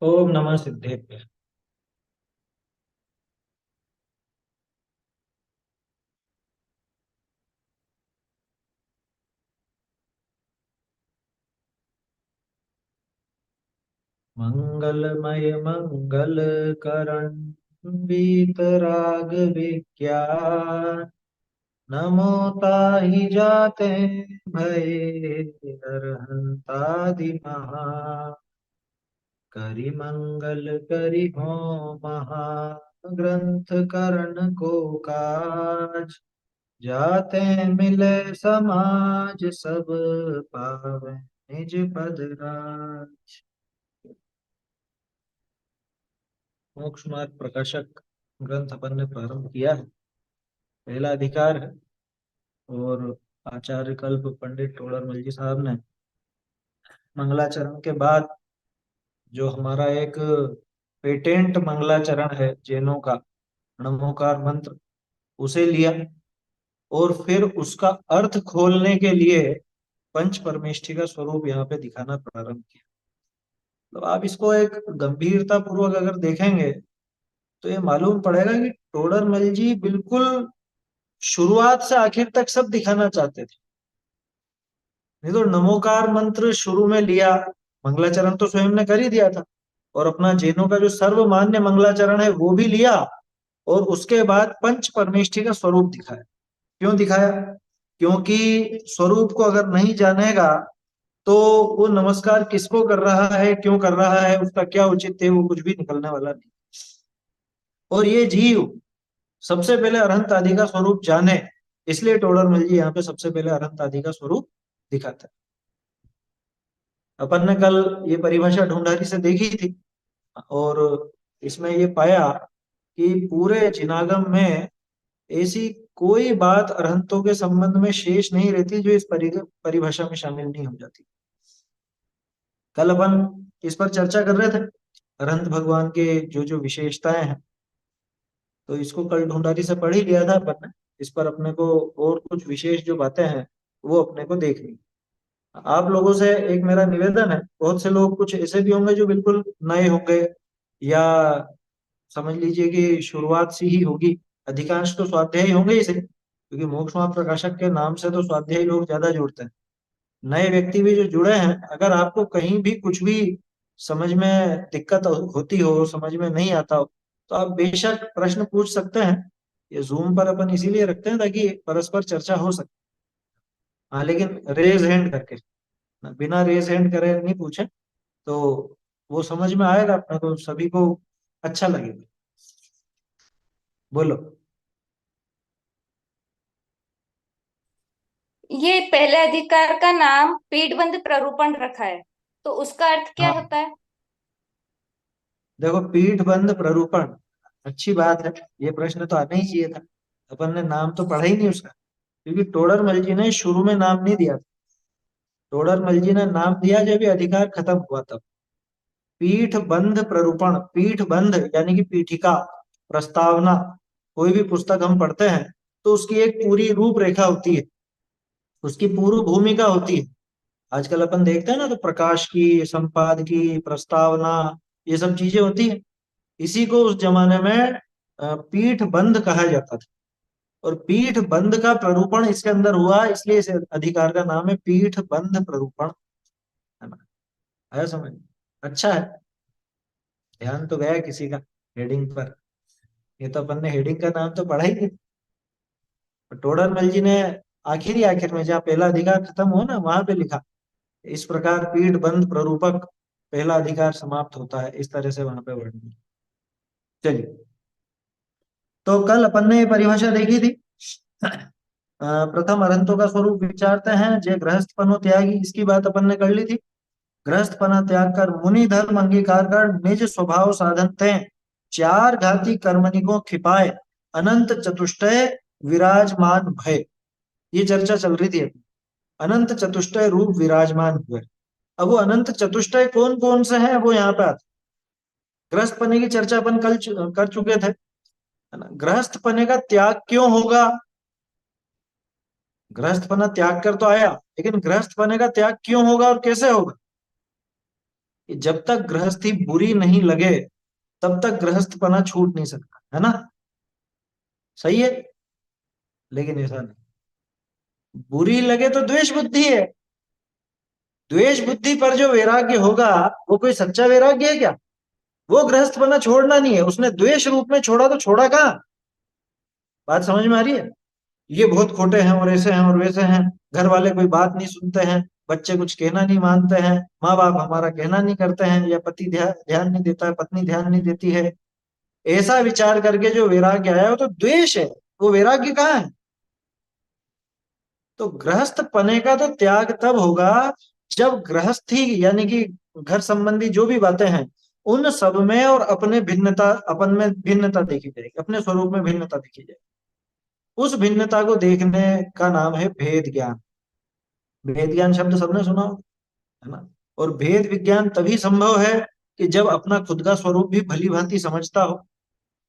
ओम नमः सिद्धेभ्य। मंगलमय मंगल करण वीतराग विज्ञान नमो ताहि जाते भये अरहंतादि महा करि मंगल करि हो महा ग्रंथ करण को काज जाते मिले समाज सब पावे निज पद राज। मोक्ष मार्ग प्रकाशक ग्रंथ अपन ने प्रारंभ किया है। पहला अधिकार है और आचार्य कल्प पंडित टोडरमल जी साहब ने मंगलाचरण के बाद जो हमारा एक पेटेंट मंगलाचरण है जैनों का नमोकार मंत्र उसे लिया और फिर उसका अर्थ खोलने के लिए पंच परमेष्ठि का स्वरूप यहाँ पे दिखाना प्रारंभ किया। तो आप इसको एक गंभीरता पूर्वक अगर देखेंगे तो ये मालूम पड़ेगा कि टोडरमल जी बिल्कुल शुरुआत से आखिर तक सब दिखाना चाहते थे। नहीं तो नमोकार मंत्र शुरू में लिया, मंगलाचरण तो स्वयं ने कर ही दिया था और अपना जैनों का जो सर्वमान्य मंगलाचरण है वो भी लिया और उसके बाद पंच परमेष्ठि का स्वरूप दिखाया। क्यों दिखाया? क्योंकि स्वरूप को अगर नहीं जानेगा तो वो नमस्कार किसको कर रहा है, क्यों कर रहा है, उसका क्या औचित्य है, वो कुछ भी निकलने वाला नहीं। और ये जीव सबसे पहले अरहंत आदि का स्वरूप जाने, इसलिए टोडरमल जी यहाँ पे सबसे पहले अरहंत आदि का स्वरूप दिखाते हैं। अपन ने कल ये परिभाषा ढूंढारी से देखी थी और इसमें ये पाया कि पूरे जिनागम में ऐसी कोई बात अरहंतों के संबंध में शेष नहीं रहती जो इस परिभाषा में शामिल नहीं हो जाती। कल अपन इस पर चर्चा कर रहे थे, अरहंत भगवान के जो जो विशेषताएं हैं, तो इसको कल ढूंढारी से पढ़ ही लिया था अपन ने। इस पर अपने को और कुछ विशेष जो बातें हैं वो अपने को देखनी। आप लोगों से एक मेरा निवेदन है, बहुत से लोग कुछ ऐसे भी होंगे जो बिल्कुल नए होंगे या समझ लीजिए कि शुरुआत सी ही होगी। अधिकांश तो स्वाध्यायी होंगे ही सही, क्योंकि मोक्ष मार्ग प्रकाशक के नाम से तो स्वाध्यायी लोग ज्यादा जुड़ते हैं। नए व्यक्ति भी जो जुड़े हैं, अगर आपको कहीं भी कुछ भी समझ में दिक्कत होती हो, समझ में नहीं आता हो, तो आप बेशक प्रश्न पूछ सकते हैं। ये जूम पर अपन इसीलिए रखते हैं ताकि परस्पर चर्चा हो सके। हाँ, लेकिन रेज हैंड करके, बिना रेज हैंड करे नहीं पूछे तो वो समझ में आएगा अपने को, सभी को अच्छा लगेगा। बोलो। ये पहले अधिकार का नाम पीठबंध प्ररूपण रखा है, तो उसका अर्थ क्या हाँ, होता है? देखो, पीठ बंद प्ररूपण, अच्छी बात है। ये प्रश्न तो आना ही चाहिए था। अपन ने नाम तो पढ़ा ही नहीं उसका, क्योंकि टोडरमल जी ने शुरू में नाम नहीं दिया था। टोडरमल जी ने नाम दिया जब ये अधिकार खत्म हुआ तब। पीठ बंध प्ररूपण, पीठ बंध यानी कि पीठिका, प्रस्तावना। कोई भी पुस्तक हम पढ़ते हैं तो उसकी एक पूरी रूपरेखा होती है, उसकी पूर्व भूमिका होती है। आजकल अपन देखते हैं ना, तो प्रकाश की, संपाद की, प्रस्तावना, ये सब चीजें होती है। इसी को उस जमाने में पीठ बंध कहा जाता था। और पीठ बंध का प्ररूपण इसके अंदर हुआ, इसलिए इस अधिकार का नाम है पीठ बंध प्ररूपण। है ना? आया समझ? अच्छा है, ध्यान तो गया किसी का हेडिंग पर। ये तो अपन ने हेडिंग का नाम तो पढ़ा ही नहीं। टोडरमल जी ने आखिरी आखिर में जहाँ पहला अधिकार खत्म हुआ ना, वहां पे लिखा इस प्रकार पीठ बंध प्ररूपक पहला अधिकार समाप्त होता है, इस तरह से वहां पे वर्णन। चलिए, तो कल अपन ने ये परिभाषा देखी थी। प्रथम अरहंतों का स्वरूप विचारते हैं, जय गृहस्थपनो त्यागी, इसकी बात अपन ने कर ली थी। गृहस्थपना त्याग कर मुनि धर्म अंगीकार कर निज स्वभाव साधन ते चार घाती कर्मनिको खिपाए अनंत चतुष्टय विराजमान भय। ये चर्चा चल रही थी अभी। अनंत चतुष्टय रूप विराजमान हुए। अब वो अनंत चतुष्टय कौन कौन से हैं वो यहाँ पे आते। गृहस्थ पने की चर्चा अपन कल कर चुके थे, है ना? गृहस्थ पने का त्याग क्यों होगा? गृहस्थ पना त्याग कर तो आया, लेकिन गृहस्थ पने का त्याग क्यों होगा और कैसे होगा, कि जब तक गृहस्थी बुरी नहीं लगे तब तक गृहस्थपना छूट नहीं सकता, है ना? सही है। लेकिन ऐसा नहीं, बुरी लगे तो द्वेष बुद्धि है। द्वेष बुद्धि पर जो वैराग्य होगा वो कोई सच्चा वैराग्य है क्या? वो गृहस्थपना छोड़ना नहीं है, उसने द्वेष रूप में छोड़ा तो छोड़ा कहाँ? बात समझ में आ रही है? ये बहुत खोटे हैं और ऐसे हैं और वैसे हैं, घर वाले कोई बात नहीं सुनते हैं, बच्चे कुछ कहना नहीं मानते हैं, माँ बाप हमारा कहना नहीं करते हैं, या पति ध्यान ध्यान नहीं देता है, पत्नी ध्यान नहीं देती है, ऐसा विचार करके जो वैराग्य आया वो तो द्वेष है। वो वैराग्य कहाँ है? तो गृहस्थ पने का तो त्याग तब होगा जब गृहस्थी यानी कि घर संबंधी जो भी बातें हैं उन सब में और अपने भिन्नता, अपन में भिन्नता देखी जाएगी, अपने स्वरूप में भिन्नता देखी जाएगी। उस भिन्नता को देखने का नाम है भेद ज्ञान। भेद ज्ञान शब्द सबने सुना हो, है ना? और भेद विज्ञान तभी संभव है कि जब अपना खुद का स्वरूप भी भली भांति समझता हो।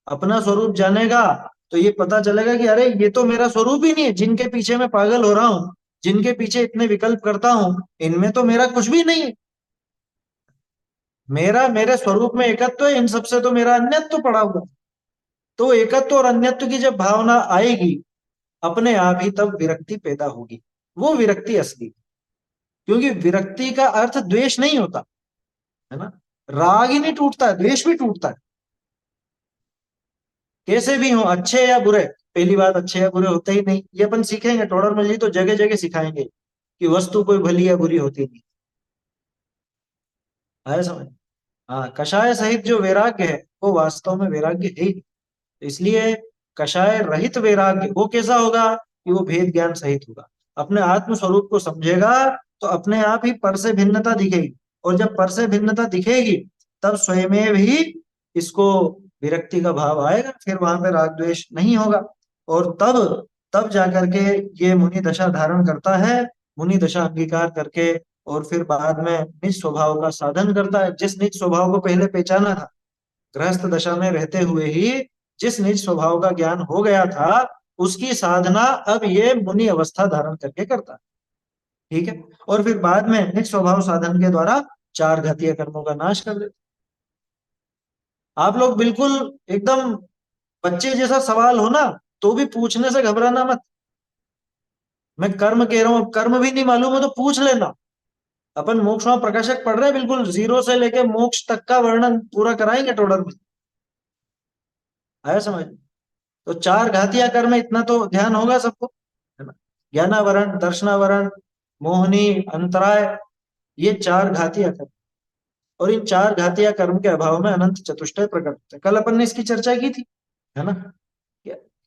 अपना स्वरूप जानेगा तो ये पता चलेगा कि अरे ये तो मेरा स्वरूप ही नहीं है, जिनके पीछे मैं पागल हो रहा हूँ, जिनके पीछे इतने विकल्प करता हूँ, इनमें तो मेरा कुछ भी नहीं है। मेरा मेरे स्वरूप में एकत्व है, इन सबसे तो मेरा अन्यत्व पड़ा हुआ है। तो एकत्व और अन्यत्व की जब भावना आएगी अपने आप ही तब विरक्ति पैदा होगी। वो विरक्ति असली, क्योंकि विरक्ति का अर्थ द्वेष नहीं होता, है ना? राग ही नहीं टूटता है, द्वेष भी टूटता है। कैसे भी हो, अच्छे या बुरे, पहली बात अच्छे या बुरे होते ही नहीं, ये अपन सीखेंगे, टोडर मल जी तो जगह जगह सिखाएंगे कि वस्तु कोई भली या बुरी होती नहीं। आया समझ? हाँ, कषाय सहित जो वैराग्य है वो वास्तव में वैराग्य है ही नहीं। तो इसलिए कषाय रहित वैराग्य वो कैसा होगा कि वो भेद ज्ञान सहित होगा। अपने आत्म स्वरूप को समझेगा तो अपने आप ही पर से भिन्नता दिखेगी, और जब पर से भिन्नता दिखेगी तब स्वयं ही इसको विरक्ति का भाव आएगा, फिर वहां पे राग द्वेष नहीं होगा। और तब तब जाकर के ये मुनि दशा धारण करता है, मुनि दशा अंगीकार करके, और फिर बाद में निज स्वभाव का साधन करता है। जिस निज स्वभाव को पहले पहचाना था गृहस्थ दशा में रहते हुए ही, जिस निज स्वभाव का ज्ञान हो गया था, उसकी साधना अब ये मुनि अवस्था धारण करके करता है। ठीक है? और फिर बाद में निज स्वभाव साधन के द्वारा चार घातीय कर्मों का नाश कर देते। आप लोग बिल्कुल एकदम बच्चे जैसा सवाल हो ना तो भी पूछने से घबराना मत। मैं कर्म कह रहा हूं, अब कर्म भी नहीं मालूम है तो पूछ लेना। अपन मोक्ष में प्रकाशक पढ़ रहे हैं, बिल्कुल जीरो से लेके मोक्ष तक का वर्णन पूरा कराएंगे टोडर में। आया समझ? तो चार घातिया कर्म इतना तो ध्यान होगा सबको, है ना? ज्ञानावरण, दर्शनावरण, मोहनी, अंतराय, ये चार घातिया कर्म। और इन चार घातिया कर्म के अभाव में अनंत चतुष्टय प्रकट होते हैं। कल अपन ने इसकी चर्चा की थी, है ना?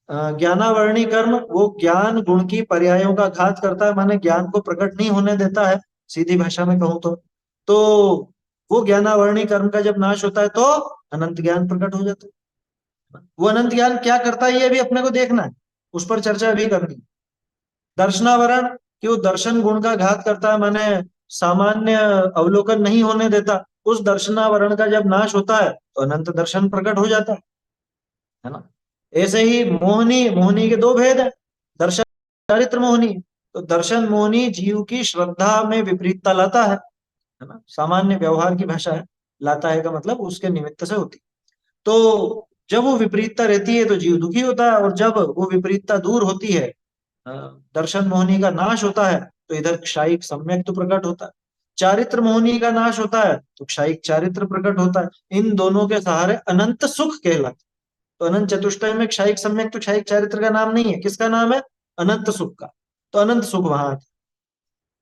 ज्ञानावरणी कर्म वो ज्ञान गुण की पर्यायों का घात करता है, माने ज्ञान को प्रकट नहीं होने देता है, सीधी भाषा में कहूं तो वो ज्ञानावरणी कर्म का जब नाश होता है तो अनंत ज्ञान प्रकट हो जाता है। वो अनंत ज्ञान क्या करता है ये भी अपने को देखना है, उस पर चर्चा भी करनी है। दर्शनावरण कि वो दर्शन गुण का घात करता है, माने सामान्य अवलोकन नहीं होने देता। उस दर्शनावरण का जब नाश होता है तो अनंत दर्शन प्रकट हो जाता है ना? ऐसे ही मोहनी, मोहनी के दो भेद है, दर्शन, चारित्र मोहनी। तो दर्शन मोहनी जीव की श्रद्धा में विपरीतता लाता है ना? सामान्य व्यवहार की भाषा है, लाता है का मतलब उसके निमित्त से होती। तो जब वो विपरीतता रहती है तो जीव दुखी होता है, और जब वो विपरीतता दूर होती है, अ, दर्शन मोहनी का नाश होता है, तो इधर क्षायिक सम्यक तो प्रकट होता है। चारित्र मोहनी का नाश होता है तो क्षायिक चारित्र प्रकट होता है। इन दोनों के सहारे अनंत सुख कहलाता है। तो अनंत चतुष्टय में क्षायिक सम्यक तो क्षायिक चारित्र का नाम नहीं है, किसका नाम है? अनंत सुख का। तो अनंत सुख वहां आता है।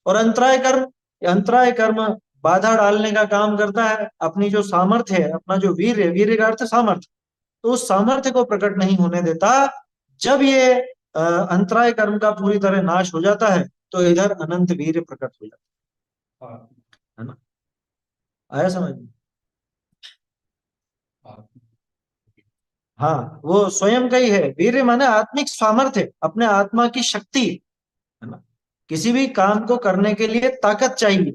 और अंतराय कर्म, ये अंतराय कर्म बाधा डालने का काम करता है। अपनी जो सामर्थ्य है, अपना जो वीर है, वीर का अर्थ है सामर्थ्य, तो उस सामर्थ्य को प्रकट नहीं होने देता। जब ये अंतराय कर्म का पूरी तरह नाश हो जाता है तो इधर अनंत वीर प्रकट हो जाता है ना? आया समझ में? हाँ, वो स्वयं का ही है। वीर माने आत्मिक सामर्थ्य, अपने आत्मा की शक्ति, है ना? किसी भी काम को करने के लिए ताकत चाहिए,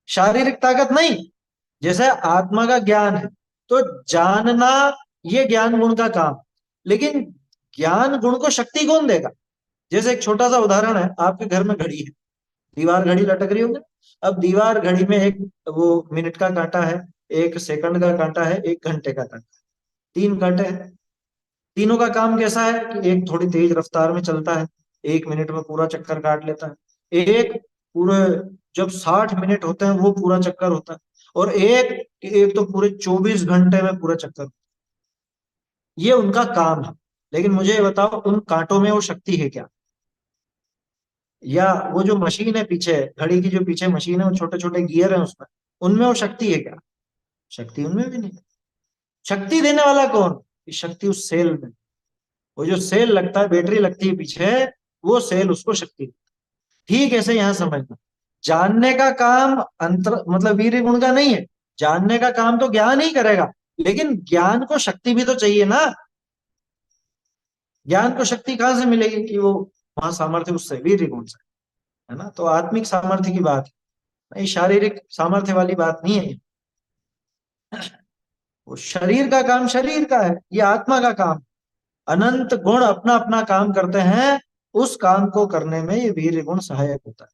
शारीरिक ताकत नहीं। जैसे आत्मा का ज्ञान है तो जानना, ये ज्ञान गुण का काम। लेकिन ज्ञान गुण को शक्ति कौन देगा? जैसे एक छोटा सा उदाहरण है, आपके घर में घड़ी है, दीवार घड़ी लटक रही होगी। अब दीवार घड़ी में एक वो मिनट का कांटा है, एक सेकंड का कांटा है, एक घंटे का कांटा, तीन कांटे हैं। तीनों का काम कैसा है कि एक थोड़ी तेज रफ्तार में चलता है, 1 मिनट में पूरा चक्कर काट लेता है। एक पूरे जब 60 मिनट होते हैं वो पूरा चक्कर होता है। और एक एक तो पूरे 24 घंटे में पूरा चक्कर। ये उनका काम है। लेकिन मुझे ये बताओ, उन कांटों में वो शक्ति है क्या? या वो जो मशीन है पीछे, घड़ी की जो पीछे मशीन है, वो छोटे छोटे गियर है उसमें, उनमें वो शक्ति है क्या? शक्ति उनमें भी नहीं है। शक्ति देने वाला कौन? ये शक्ति उस सेल में। वो जो सेल लगता है, बैटरी लगती है पीछे, वो सेल उसको शक्ति। ठीक ऐसे यहां समझना, जानने का काम अंतर मतलब वीर्य गुण का नहीं है। जानने का काम तो ज्ञान ही करेगा, लेकिन ज्ञान को शक्ति भी तो चाहिए ना। ज्ञान को शक्ति कहां से मिलेगी कि वो वहां सामर्थ्य उससे वीर्य गुण से, है ना। तो आत्मिक सामर्थ्य की बात है, नहीं शारीरिक सामर्थ्य वाली बात नहीं है। वो शरीर का काम शरीर का है, ये आत्मा का काम। अनंत गुण अपना अपना काम करते हैं, उस काम को करने में ये वीर्य गुण सहायक होता है।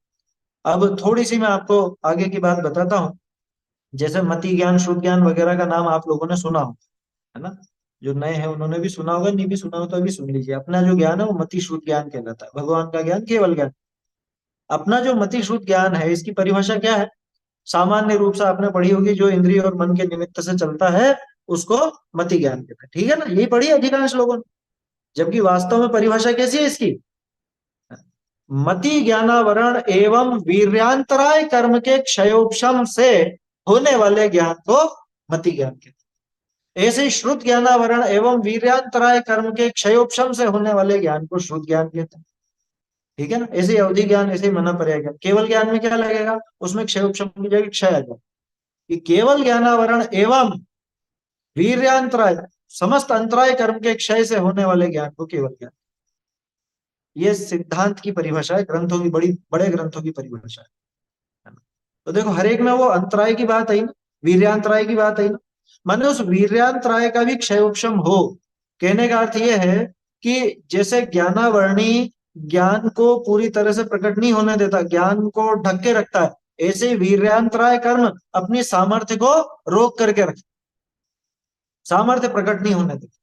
अब थोड़ी सी मैं आपको आगे की बात बताता हूँ। जैसे मति ज्ञान, शुद्ध ज्ञान वगैरह का नाम आप लोगों ने सुना हो, है ना। जो नए हैं उन्होंने भी सुना होगा, नहीं भी सुना हो तो अभी सुन लीजिए। अपना जो ज्ञान है वो मति शुद्ध ज्ञान कहलाता है, भगवान का ज्ञान केवल ज्ञान। अपना जो मति शुद्ध ज्ञान है, इसकी परिभाषा क्या है? सामान्य रूप से आपने पढ़ी होगी, जो इंद्रिय और मन के निमित्त से चलता है उसको मति ज्ञान कहते हैं, ठीक है ना। यही पढ़ी है अधिकांश लोगों ने। जबकि वास्तव में परिभाषा कैसी है इसकी? मति ज्ञानावरण एवं वीर्यांतराय कर्म के क्षयोपशम से होने वाले ज्ञान को मति ज्ञान कहते हैं। ऐसे ही श्रुत ज्ञानावरण एवं वीर्यांतराय कर्म के क्षयोपशम से होने वाले ज्ञान को श्रुत ज्ञान कहते हैं, ठीक है ना। ऐसे ही अवधि ज्ञान, ऐसे ही मना पर्याय ज्ञान। केवल ज्ञान में क्या लगेगा? उसमें क्षयोपशम की जगह क्षय आ जाए। कि केवल ज्ञानावरण एवं वीर्यांतराय, समस्त अंतराय कर्म के क्षय से होने वाले ज्ञान को केवल ज्ञान। ये सिद्धांत की परिभाषा है, ग्रंथों की, बड़ी बड़े ग्रंथों की परिभाषा है ना। तो देखो, हर एक में वो अंतराय की बात आई ना, वीर्यांतराय की बात आई ना। माने उस वीर्यांतराय का भी क्षयोपशम हो। कहने का अर्थ यह है कि जैसे ज्ञानावरणी ज्ञान को पूरी तरह से प्रकट नहीं होने देता, ज्ञान को ढक के रखता है, ऐसे ही वीर्यांतराय कर्म अपनी सामर्थ्य को रोक करके रखता, सामर्थ्य प्रकट नहीं होने देता,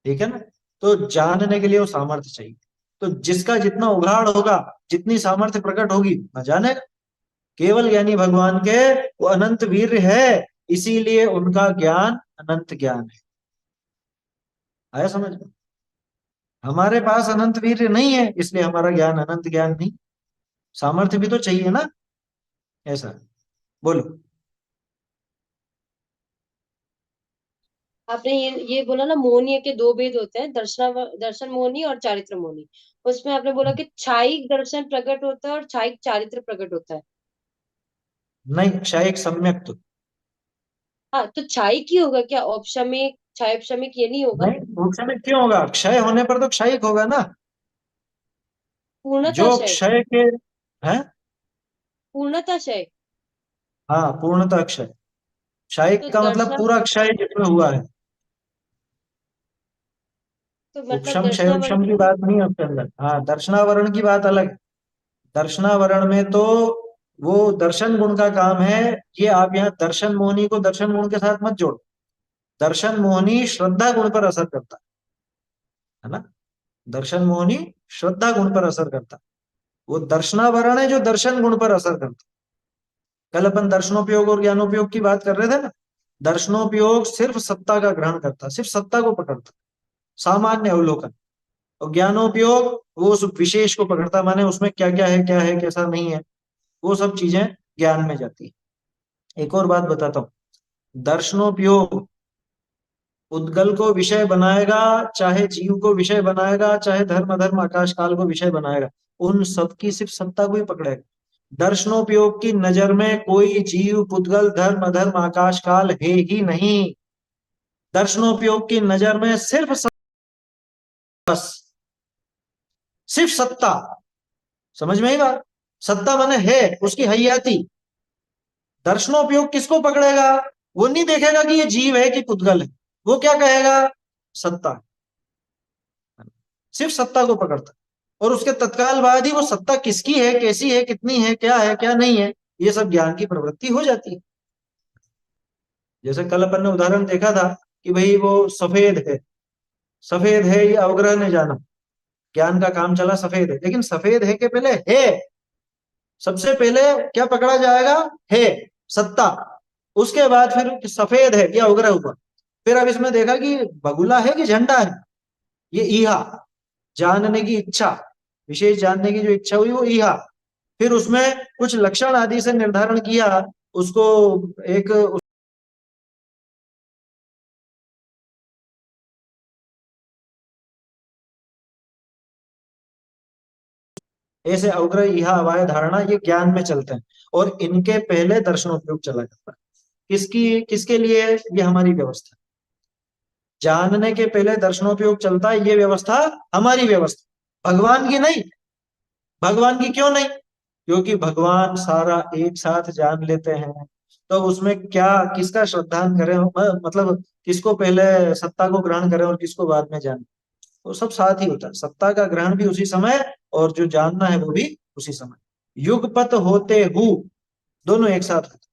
ठीक है ना। तो जानने के लिए वो सामर्थ्य चाहिए। तो जिसका जितना उघाड़ होगा, जितनी सामर्थ्य प्रकट होगी, न जानेगा। केवल ज्ञानी भगवान के वो अनंत वीर्य है, इसीलिए उनका ज्ञान अनंत ज्ञान है। आया समझ में? हमारे पास अनंत वीर्य नहीं है, इसलिए हमारा ज्ञान अनंत ज्ञान नहीं। सामर्थ्य भी तो चाहिए ना। ऐसा, बोलो। आपने ये बोला ना, मोहनीय के दो भेद होते हैं, दर्शन मोहनी और चारित्र मोहनी। उसमें आपने बोला कि छायिक दर्शन प्रकट होता है और छायिक चारित्र प्रकट होता है। नहीं, क्षयिक सम्यक तो। हाँ, तो छायिक ही होगा क्या? औपशमिक, छायोपशमिक ये नहीं होगा? नहीं, मोक्ष में क्यों होगा? क्षय होने पर तो क्षयिक होगा ना। पूर्णता जो क्षय। क्षय के है। पूर्णता क्षय। हाँ, पूर्णतः क्षय। तो क्षयिक का मतलब दर्शना पूरा क्षय जिसमें हुआ है। तो मतलब उपशम क्षय उपशम की दर्शनावरण। बात नहीं है उसके अंदर। हाँ, दर्शनावरण की बात अलग है। दर्शनावरण में तो वो दर्शन गुण का काम है। ये आप यहाँ दर्शन मोहनी को दर्शन गुण के साथ मत जोड़ो। दर्शन मोहनी श्रद्धा गुण पर असर करता है ना। दर्शन मोहनी श्रद्धा गुण पर असर करता है। वो दर्शनावरण है जो दर्शन गुण पर असर करता है। कल अपन दर्शनोपयोग और ज्ञानोपयोग की बात कर रहे थे ना। दर्शनोपयोग सिर्फ सत्ता का ग्रहण करता, सिर्फ सत्ता को पकड़ता, सामान्य अवलोकन। और ज्ञानोपयोग वो उस विशेष को पकड़ता, माने उसमें क्या क्या है, क्या है कैसा नहीं है, वो सब चीजें ज्ञान में जाती है। एक और बात बताता हूँ। दर्शनोपयोग उद्गल को विषय बनाएगा, चाहे जीव को विषय बनाएगा, चाहे धर्म अधर्म आकाश काल को विषय बनाएगा, उन सबकी सिर्फ सत्ता को ही पकड़ेगा। दर्शनोपयोग की नजर में कोई जीव, पुद्गल, धर्म अधर्म आकाश काल है ही नहीं। दर्शनोपयोग की नजर में सिर्फ बस, सिर्फ सत्ता। समझ में आई बात? सत्ता माने है, उसकी हयाती। दर्शनोपयोग किसको पकड़ेगा? वो नहीं देखेगा कि ये जीव है कि पुद्गल है। वो क्या कहेगा? सत्ता। सिर्फ सत्ता को पकड़ता, और उसके तत्काल बाद ही वो सत्ता किसकी है, कैसी है, कितनी है, क्या नहीं है, ये सब ज्ञान की प्रवृत्ति हो जाती है। जैसे कल अपन ने उदाहरण देखा था कि भाई वो सफेद है, सफेद है ये अवग्रह ने जाना, ज्ञान का काम चला सफेद है, लेकिन सफेद है के पहले है, सबसे पहले क्या पकड़ा जाएगा, है, सत्ता, उसके बाद फिर सफेद है यह अवग्रह हुआ। फिर अब इसमें देखा कि बगुला है कि झंडा है, ये ईहा, जानने की इच्छा, विशेष जानने की जो इच्छा हुई वो ईहा। फिर उसमें कुछ लक्षण आदि से निर्धारण किया उसको, एक ऐसे अवग्रह ईहा अवाय धारणा ये ज्ञान में चलते हैं, और इनके पहले दर्शनोपयोग चला जाता है। किसकी, किसके लिए, ये हमारी व्यवस्था, जानने के पहले दर्शनोपयोग चलता है, ये व्यवस्था हमारी व्यवस्था, भगवान की नहीं। भगवान की क्यों नहीं, क्योंकि भगवान सारा एक साथ जान लेते हैं, तो उसमें क्या, किसका श्रद्धान करें, मतलब किसको पहले सत्ता को ग्रहण करें और किसको बाद में जाने, तो सब साथ ही होता है, सत्ता का ग्रहण भी उसी समय और जो जानना है वो भी उसी समय, युगपत होते हु दोनों एक साथ होते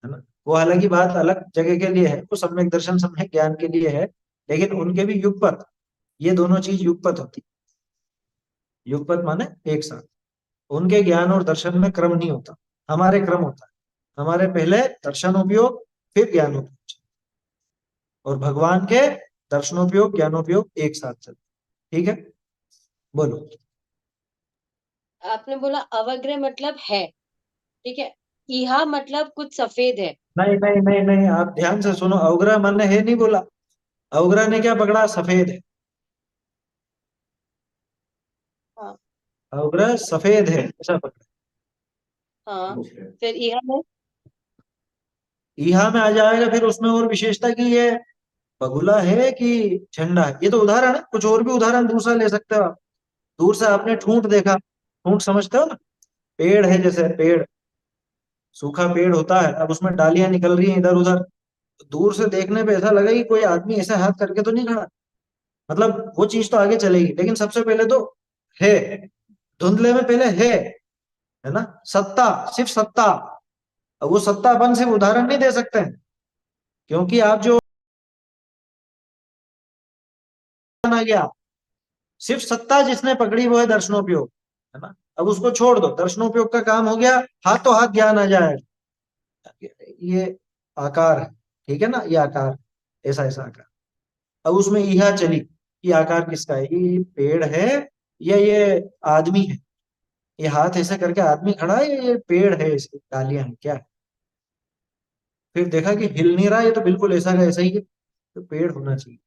है ना। वो हालांकि बात अलग जगह के लिए है, वो सम्यक दर्शन सम्यक ज्ञान के लिए है, लेकिन उनके भी युगपत, ये दोनों चीज युगपत होती है। युगपत माने एक साथ, उनके ज्ञान और दर्शन में क्रम नहीं होता, हमारे क्रम होता है, हमारे पहले दर्शनोपयोग फिर ज्ञानोपयोग, और भगवान के दर्शनोपयोग ज्ञानोपयोग एक साथ चलते, ठीक है, बोलो। आपने बोला अवग्रह मतलब है, ठीक है, ईहा मतलब कुछ सफेद है। नहीं नहीं नहीं नहीं, आप ध्यान से सुनो, अवग्रह मन ने है नहीं बोला, अवग्रह ने क्या पकड़ा, सफेद है, हाँ। अवग्रह सफेद है ऐसा पकड़ा। हाँ, फिर ईहा में। ईहा में आ जाएगा फिर उसमें और विशेषता की ये बगुला है कि झंडा है, ये तो उदाहरण है, कुछ और भी उदाहरण दूसरा ले सकते हो आप। दूर से आपने ठूंठ देखा, ठूंठ समझते हो ना, पेड़ है, जैसे पेड़, सूखा पेड़ होता है, अब उसमें डालियां निकल रही हैं इधर उधर, दूर से देखने पे ऐसा लगे कि कोई आदमी ऐसे हाथ करके तो नहीं खड़ा, मतलब वो चीज तो आगे चलेगी, लेकिन सबसे पहले तो है, धुंधले में पहले है ना, सत्ता, सिर्फ सत्ता। अब वो सत्ता अपन सिर्फ उदाहरण नहीं दे सकते हैं, क्योंकि आप जो आ गया, सिर्फ सत्ता जिसने पकड़ी वो है दर्शनोपयोग, है ना। अब उसको छोड़ दो, दर्शनोपयोग का काम हो गया, हाथों हाथ ज्ञान आ जाएगा, ये आकार है, ठीक है ना, ये आकार, ऐसा ऐसा आकार। अब उसमें यह चली कि आकार किसका है, ये पेड़ है या ये आदमी है, ये हाथ ऐसे करके आदमी खड़ा है या ये पेड़ है, इसकी डालियां हैं क्या है? फिर देखा कि हिल नहीं रहा, ये तो बिल्कुल ऐसा का ऐसा ही है, तो पेड़ होना चाहिए।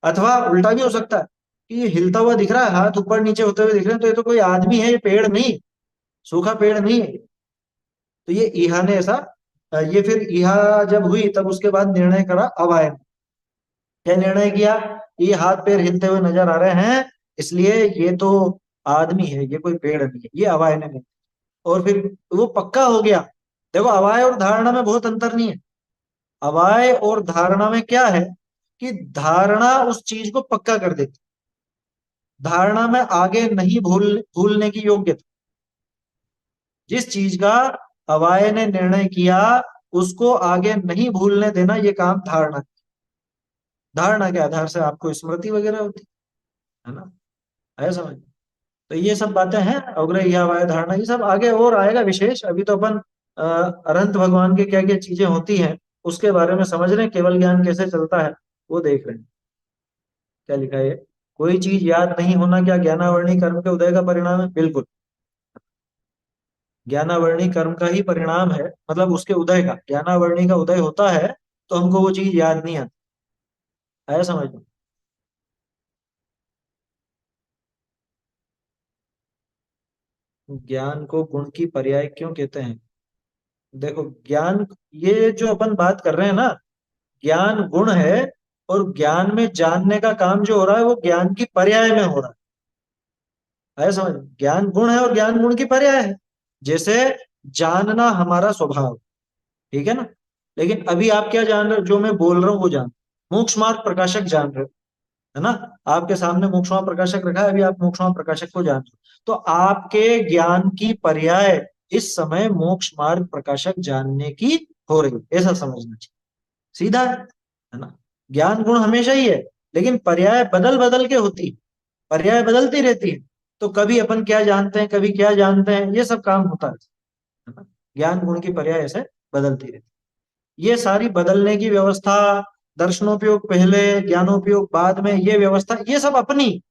अथवा उल्टा भी हो सकता है कि ये हिलता हुआ दिख रहा है, हाथ ऊपर नीचे होते हुए दिख रहे हैं, तो ये तो कोई आदमी है, ये पेड़ नहीं, सूखा पेड़ नहीं है। तो ये ईहा ने ऐसा, ये फिर ईहा जब हुई तब उसके बाद निर्णय करा अवायन, क्या निर्णय किया, ये हाथ पैर हिलते हुए नजर आ रहे हैं, इसलिए ये तो आदमी है, ये कोई पेड़ नहीं है, ये अवाय ने। और फिर वो पक्का हो गया। देखो अवाय और धारणा में बहुत अंतर नहीं है, अवाय और धारणा में क्या है कि धारणा उस चीज को पक्का कर देती, धारणा में आगे नहीं भूलने की योग्यता, जिस चीज का अवाय ने निर्णय किया उसको आगे नहीं भूलने देना, ये काम धारणा, धारणा के आधार से आपको स्मृति वगैरह होती है ना, आया समझ। तो ये सब बातें हैं, अवग्रह या वाय धारणा, ये सब आगे और आएगा विशेष, अभी तो अपन अनंत भगवान के क्या क्या चीजें होती हैं उसके बारे में समझ रहे हैं, केवल ज्ञान कैसे चलता है वो देख रहे हैं। क्या लिखा है, कोई चीज याद नहीं होना क्या ज्ञानावरणी कर्म के उदय का परिणाम है, बिल्कुल, ज्ञानावरणी कर्म का ही परिणाम है, मतलब उसके उदय का, ज्ञानावरणी का उदय होता है तो हमको वो चीज याद नहीं आती, आया समझ में। ज्ञान को गुण की पर्याय क्यों कहते हैं, देखो ज्ञान, ये जो अपन बात कर रहे हैं ना, ज्ञान गुण है, और ज्ञान में जानने का काम जो हो रहा है वो ज्ञान की पर्याय में हो रहा है, ऐसा समझ, ज्ञान गुण है और ज्ञान गुण की पर्याय है। जैसे जानना हमारा स्वभाव, ठीक है ना, लेकिन अभी आप क्या जान रहे हो, जो मैं बोल रहा हूँ वो जान, मोक्ष मार्ग प्रकाशक जान रहे हो, है ना, आपके सामने मोक्षमा प्रकाशक रखा है, अभी आप मोक्षमा प्रकाशक को जानते हो, तो आपके ज्ञान की पर्याय इस समय मोक्ष मार्ग प्रकाशक जानने की हो रही है, ऐसा समझना चाहिए। सीधा है ना। ज्ञान गुण हमेशा ही है, लेकिन पर्याय बदल बदल के होती है, पर्याय बदलती रहती है। तो कभी अपन क्या जानते हैं, कभी क्या जानते हैं, ये सब काम होता है ना। ज्ञान गुण की पर्याय ऐसे बदलती रहती है। ये सारी बदलने की व्यवस्था, दर्शनोपयोग पहले ज्ञानोपयोग बाद में, ये व्यवस्था ये सब अपनी,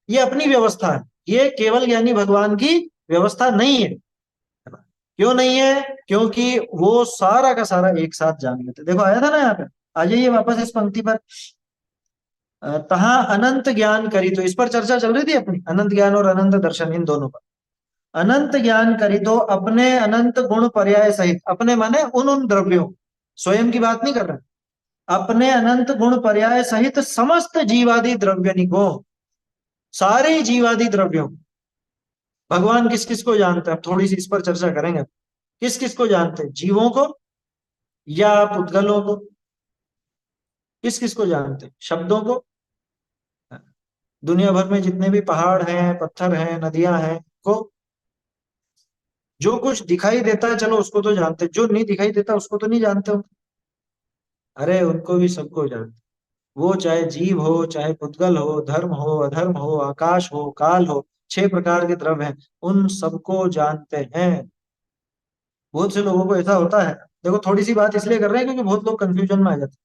ये अपनी व्यवस्था है। ये केवल ज्ञानी भगवान की व्यवस्था नहीं है। क्यों नहीं है? क्योंकि वो सारा का सारा एक साथ जान लेते। देखो आया था ना यहाँ पे, आ जाइए वापस इस पंक्ति पर। तहाँ अनंत ज्ञान करी, तो इस पर चर्चा चल रही थी अपनी, अनंत ज्ञान और अनंत दर्शन, इन दोनों पर। अनंत ज्ञान करी तो अपने अनंत गुण पर्याय सहित, अपने माने उन उन द्रव्यों, स्वयं की बात नहीं कर रहे, अपने अनंत गुण पर्याय सहित समस्त जीवादि द्रव्यनिको, सारे जीवादि द्रव्यों। भगवान किस किस को जानते हैं, अब थोड़ी सी इस पर चर्चा करेंगे। किस किस को जानते हैं? जीवों को या पुद्गलों को? किस किस को जानते हैं? शब्दों को। दुनिया भर में जितने भी पहाड़ हैं, पत्थर हैं, नदियां हैं, को जो कुछ दिखाई देता है चलो उसको तो जानते, जो नहीं दिखाई देता उसको तो नहीं जानते हो। अरे उनको भी सबको जानते। वो चाहे जीव हो, चाहे पुद्गल हो, धर्म हो, अधर्म हो, आकाश हो, काल हो, 6 प्रकार के द्रव्य हैं, उन सबको जानते हैं। बहुत से लोगों को ऐसा होता है, देखो थोड़ी सी बात इसलिए कर रहे हैं क्योंकि बहुत लोग कंफ्यूजन में आ जाते हैं।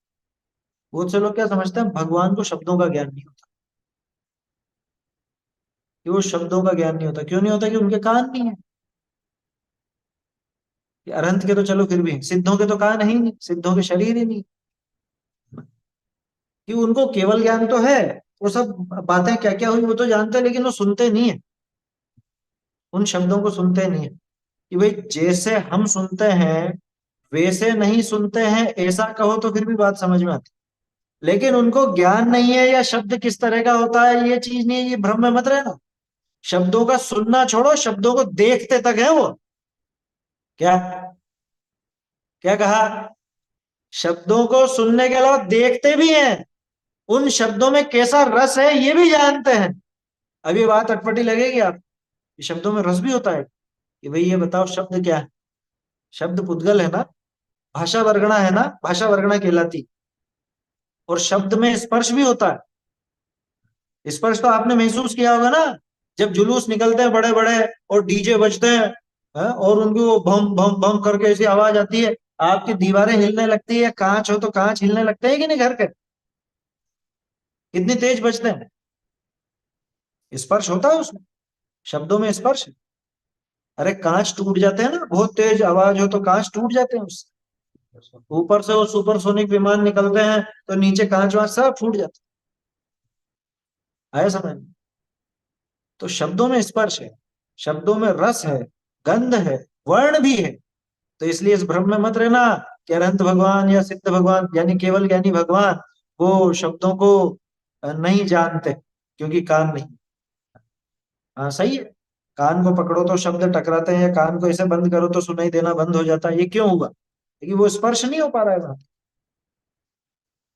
बहुत से लोग क्या समझते हैं, भगवान को शब्दों का ज्ञान नहीं होता, कि वो शब्दों का ज्ञान नहीं होता। क्यों नहीं होता? कि उनके कान नहीं है। कि अरहंत के तो चलो फिर भी, सिद्धों के तो कान है ही नहीं, सिद्धों के शरीर ही नहीं। कि उनको केवल ज्ञान तो है, वो सब बातें क्या क्या हुई वो तो जानते हैं, लेकिन वो सुनते नहीं है, उन शब्दों को सुनते नहीं है। कि भाई जैसे हम सुनते हैं वैसे नहीं सुनते हैं, ऐसा कहो तो फिर भी बात समझ में आती। लेकिन उनको ज्ञान नहीं है या शब्द किस तरह का होता है ये चीज नहीं है, ये भ्रम में मत रहना। शब्दों का सुनना छोड़ो, शब्दों को देखते तक है वो। क्या क्या कहा? शब्दों को सुनने के अलावा देखते भी हैं, उन शब्दों में कैसा रस है ये भी जानते हैं। अभी बात अटपटी लगेगी आप, शब्दों में रस भी होता है। कि भाई ये बताओ शब्द क्या है? शब्द पुद्गल है ना, भाषा वर्गणा है ना, भाषा वर्गणा कहलाती। और शब्द में स्पर्श भी होता है। स्पर्श तो आपने महसूस किया होगा ना, जब जुलूस निकलते हैं बड़े बड़े और डीजे बजते हैं, और उनकी वो भम भम भम करके ऐसी आवाज आती है, आपकी दीवारें हिलने लगती है, कांच हो तो कांच हिलने लगते हैं कि नहीं घर के? कितनी तेज बजते हैं। स्पर्श होता है उसमें, शब्दों में स्पर्श है। अरे कांच टूट जाते हैं ना, बहुत तेज आवाज हो तो कांच टूट जाते हैं उससे। ऊपर से वो सुपरसोनिक विमान निकलते हैं तो नीचे कांच वांच सब फूट जाते हैं। आया समझ में? तो शब्दों में स्पर्श है, शब्दों में रस है, गंध है, वर्ण भी है। तो इसलिए इस भ्रम में मत रहना कि अनंत भगवान या सिद्ध भगवान यानी केवल ज्ञानी भगवान वो शब्दों को नहीं जानते, क्योंकि कान नहीं। हाँ सही है, कान को पकड़ो तो शब्द टकराते हैं, या कान को ऐसे बंद करो तो सुनाई देना बंद हो जाता है। ये क्यों हुआ? क्योंकि वो स्पर्श नहीं हो पा रहा है वहां।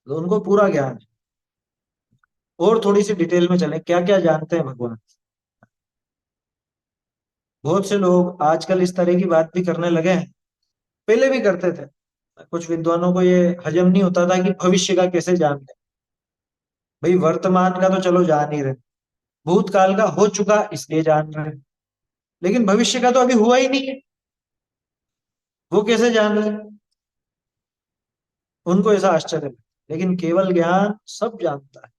तो उनको पूरा ज्ञान है। और थोड़ी सी डिटेल में चले, क्या क्या जानते हैं भगवान। बहुत से लोग आजकल इस तरह की बात भी करने लगे हैं, पहले भी करते थे। कुछ विद्वानों को ये हजम नहीं होता था कि भविष्य का कैसे जान ले। भाई वर्तमान का तो चलो जान ही रहे, भूतकाल का हो चुका इसलिए जान रहे हैं, लेकिन भविष्य का तो अभी हुआ ही नहीं है, वो कैसे जान ले? उनको ऐसा आश्चर्य लगा। लेकिन केवल ज्ञान सब जानता है।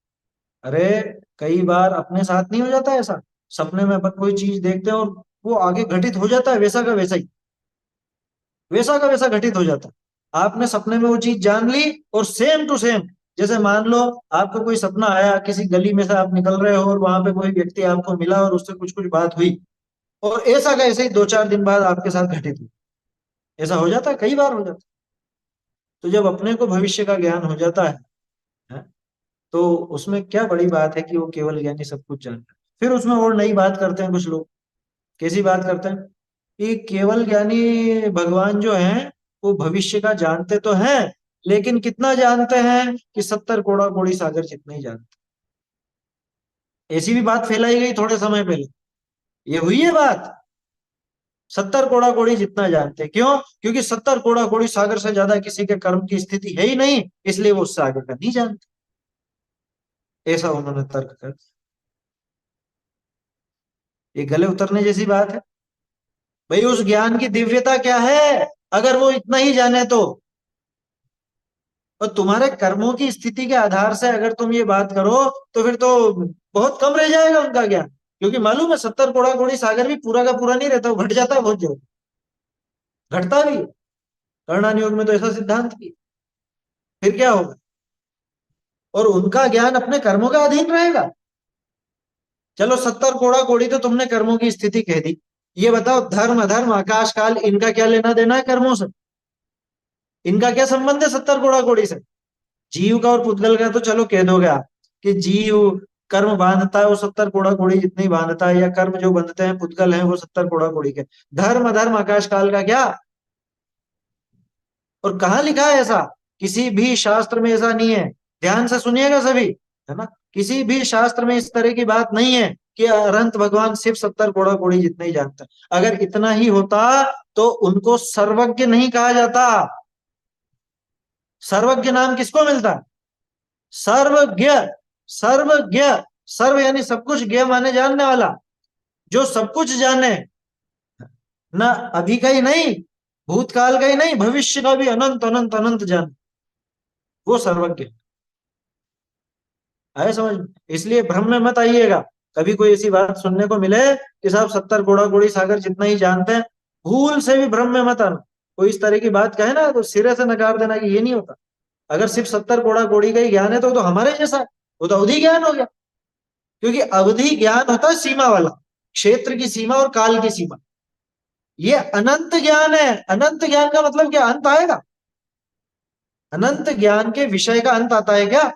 अरे कई बार अपने साथ नहीं हो जाता ऐसा, सपने में अपन कोई चीज देखते हैं और वो आगे घटित हो जाता है, वैसा का वैसा ही, वैसा का वैसा घटित हो जाता है। आपने सपने में वो चीज जान ली और सेम टू सेम, जैसे मान लो आपको कोई सपना आया, किसी गली में से आप निकल रहे हो और वहां पे कोई व्यक्ति आपको मिला और उससे कुछ कुछ बात हुई, और ऐसा का ऐसे ही 2-4 दिन बाद आपके साथ घटित हुई। ऐसा हो जाता है, कई बार हो जाता है। तो जब अपने को भविष्य का ज्ञान हो जाता है, तो उसमें क्या बड़ी बात है कि वो केवल ज्ञानी सब कुछ जानता है। फिर उसमें और नई बात करते हैं कुछ लोग। कैसी बात करते हैं? कि केवल ज्ञानी भगवान जो है वो भविष्य का जानते तो हैं, लेकिन कितना जानते हैं कि 70 कोड़ा सागर जितना ही जानते। ऐसी भी बात फैलाई गई थोड़े समय पहले, ये हुई है बात। 70 कोड़ा कोड़ी जितना जानते हैं। क्यों? क्योंकि 70 कोड़ा कोड़ी सागर से ज्यादा किसी के कर्म की स्थिति है ही नहीं, इसलिए वो उससे आगे का नहीं जानते। ऐसा उन्होंने तर्क कर, ये गले उतरने जैसी बात है। भाई उस ज्ञान की दिव्यता क्या है अगर वो इतना ही जाने तो। और तुम्हारे कर्मों की स्थिति के आधार से अगर तुम ये बात करो तो फिर तो बहुत कम रह जाएगा उनका ज्ञान। क्योंकि मालूम है 70 कोड़ा कोड़ी सागर भी पूरा का पूरा नहीं रहता, वो घट जाता है बहुत जल्द, घटता भी है। कर्णान योग में तो ऐसा सिद्धांत भी है। फिर क्या होगा? और उनका ज्ञान अपने कर्मों का अधीन रहेगा। चलो 70 कोड़ा कोड़ी तो तुमने कर्मों की स्थिति कह दी, ये बताओ धर्म अधर्म आकाश काल इनका क्या लेना देना है कर्मों से? इनका क्या संबंध है 70 कोड़ा कोड़ी से? जीव का और पुद्गल का तो चलो कह दोगे आप कि जीव कर्म बांधता है वो 70 कोड़ा कोड़ी जितने ही बांधता है, या कर्म जो बंधते हैं पुद्गल हैं वो 70 कोड़ा कोड़ी के। धर्म अधर्म आकाश काल का क्या? और कहाँ लिखा है ऐसा? किसी भी शास्त्र में ऐसा नहीं है। ध्यान से सुनिएगा सभी, है ना? किसी भी शास्त्र में इस तरह की बात नहीं है कि अनंत भगवान सिर्फ 70 कोड़ा कोड़ी जितना ही जानता है। अगर इतना ही होता तो उनको सर्वज्ञ नहीं कहा जाता। सर्वज्ञ नाम किसको मिलता है? सर्वज्ञ। सर्वज्ञ, सर्व यानी सब कुछ, ज्ञ माने जानने वाला, जो सब कुछ जाने, ना अभी का ही नहीं, भूतकाल का ही नहीं, भविष्य का भी अनंत अनंत अनंत जान, वो सर्वज्ञ है। समझ में? इसलिए भ्रम में मत आइएगा। कभी कोई ऐसी बात सुनने को मिले कि साहब 70 कोड़ा कोड़ी सागर जितना ही जानते हैं, भूल से भी भ्रम में मत आना। कोई इस तरह की बात कहे ना तो सिरे से नकार देना कि ये नहीं होता। अगर सिर्फ 70 कोड़ा कोड़ी का ही ज्ञान है तो वो तो हमारे जैसा है, वो तो अवधि ज्ञान हो गया। क्योंकि अवधि ज्ञान होता है सीमा वाला, क्षेत्र की सीमा और काल की सीमा। ये अनंत ज्ञान है। अनंत ज्ञान का मतलब क्या? अंत आएगा? अनंत ज्ञान के विषय का अंत आता है क्या?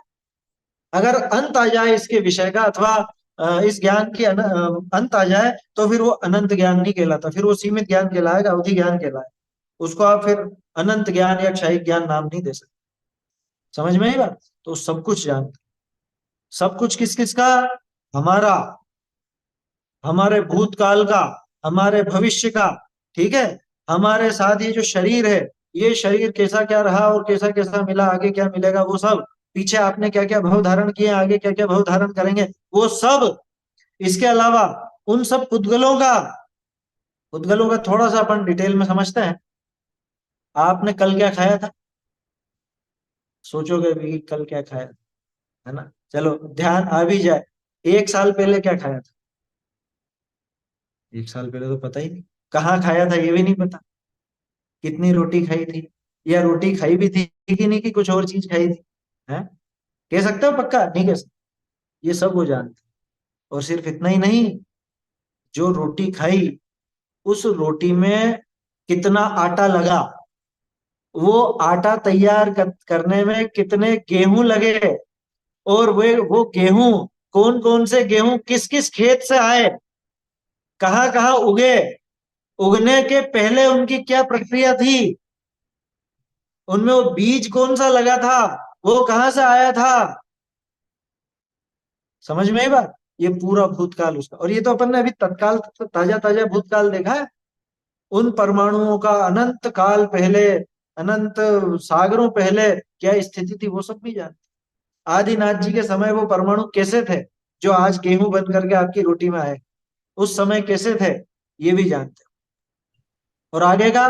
अगर अंत आ जाए इसके विषय का, अथवा इस ज्ञान की अंत आ जाए तो फिर वो अनंत ज्ञान नहीं कहलाता, फिर वो सीमित ज्ञान कहलाएगा, अवधि ज्ञान कहलाएगा। उसको आप फिर अनंत ज्ञान या क्षयिक ज्ञान नाम नहीं दे सकते। समझ में आई बात? तो सब कुछ जानते, सब कुछ किस किस का? हमारा, हमारे भूतकाल का, हमारे भविष्य का, ठीक है? हमारे साथ ये जो शरीर है, ये शरीर कैसा क्या रहा और कैसा कैसा मिला, आगे क्या मिलेगा वो सब, पीछे आपने क्या क्या भाव धारण किए, आगे क्या क्या भाव धारण करेंगे वो सब। इसके अलावा उन सब पुद्गलों का, पुद्गलों का थोड़ा सा अपन डिटेल में समझते हैं। आपने कल क्या खाया था? सोचोगे भी कि कल क्या खाया था, है ना? चलो ध्यान आ भी जाए, 1 साल पहले क्या खाया था? 1 साल पहले तो पता ही नहीं। कहाँ खाया था ये भी नहीं पता। कितनी रोटी खाई थी, या रोटी खाई भी थी कि नहीं, कि कुछ और चीज खाई थी, है? कह सकते हो पक्का? नहीं कह सकते। ये सब वो जानते। और सिर्फ इतना ही नहीं, जो रोटी खाई उस रोटी में कितना आटा लगा, वो आटा तैयार करने में कितने गेहूं लगे, और वे वो गेहूं कौन कौन से गेहूं किस किस खेत से आए, कहाँ कहाँ उगे, उगने के पहले उनकी क्या प्रक्रिया थी, उनमें वो बीज कौन सा लगा था, वो कहाँ से आया था। समझ में आई बात? ये पूरा भूतकाल उसका। और ये तो अपन ने अभी तत्काल ताजा ताजा भूतकाल देखा है। उन परमाणुओं का अनंत काल पहले, अनंत सागरों पहले क्या स्थिति थी वो सब भी जानते। आदिनाथ जी के समय वो परमाणु कैसे थे जो आज गेहूं बन करके आपकी रोटी में आए, उस समय कैसे थे ये भी जानते। और आगे का,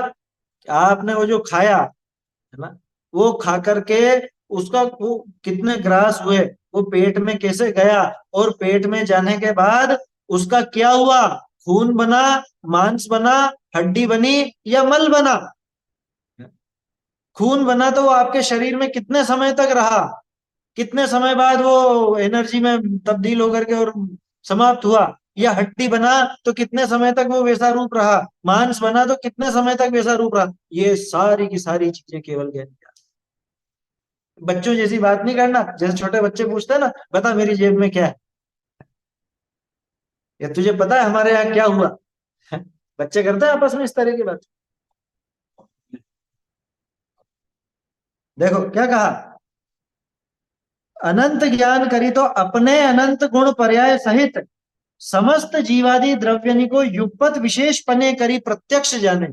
आपने वो जो खाया, है ना, वो खा करके उसका वो कितने ग्रास हुए, वो पेट में कैसे गया, और पेट में जाने के बाद उसका क्या हुआ, खून बना, मांस बना, हड्डी बनी, या मल बना। खून बना तो वो आपके शरीर में कितने समय तक रहा, कितने समय बाद वो एनर्जी में तब्दील होकर के और समाप्त हुआ। या हड्डी बना तो कितने समय तक वो वैसा रूप रहा, मांस बना तो कितने समय तक वैसा रूप रहा। ये सारी की सारी चीजें केवल ज्ञान। बच्चों जैसी बात नहीं करना, जैसे छोटे बच्चे पूछते हैं ना, बता मेरी जेब में क्या है, या तुझे पता है हमारे यहाँ क्या हुआ। बच्चे करते हैं आपस में इस तरह की बात। देखो क्या कहा, अनंत ज्ञान करी तो अपने अनंत गुण पर्याय सहित समस्त जीवादि द्रव्यनि को युगपत विशेष पने करी प्रत्यक्ष जाने।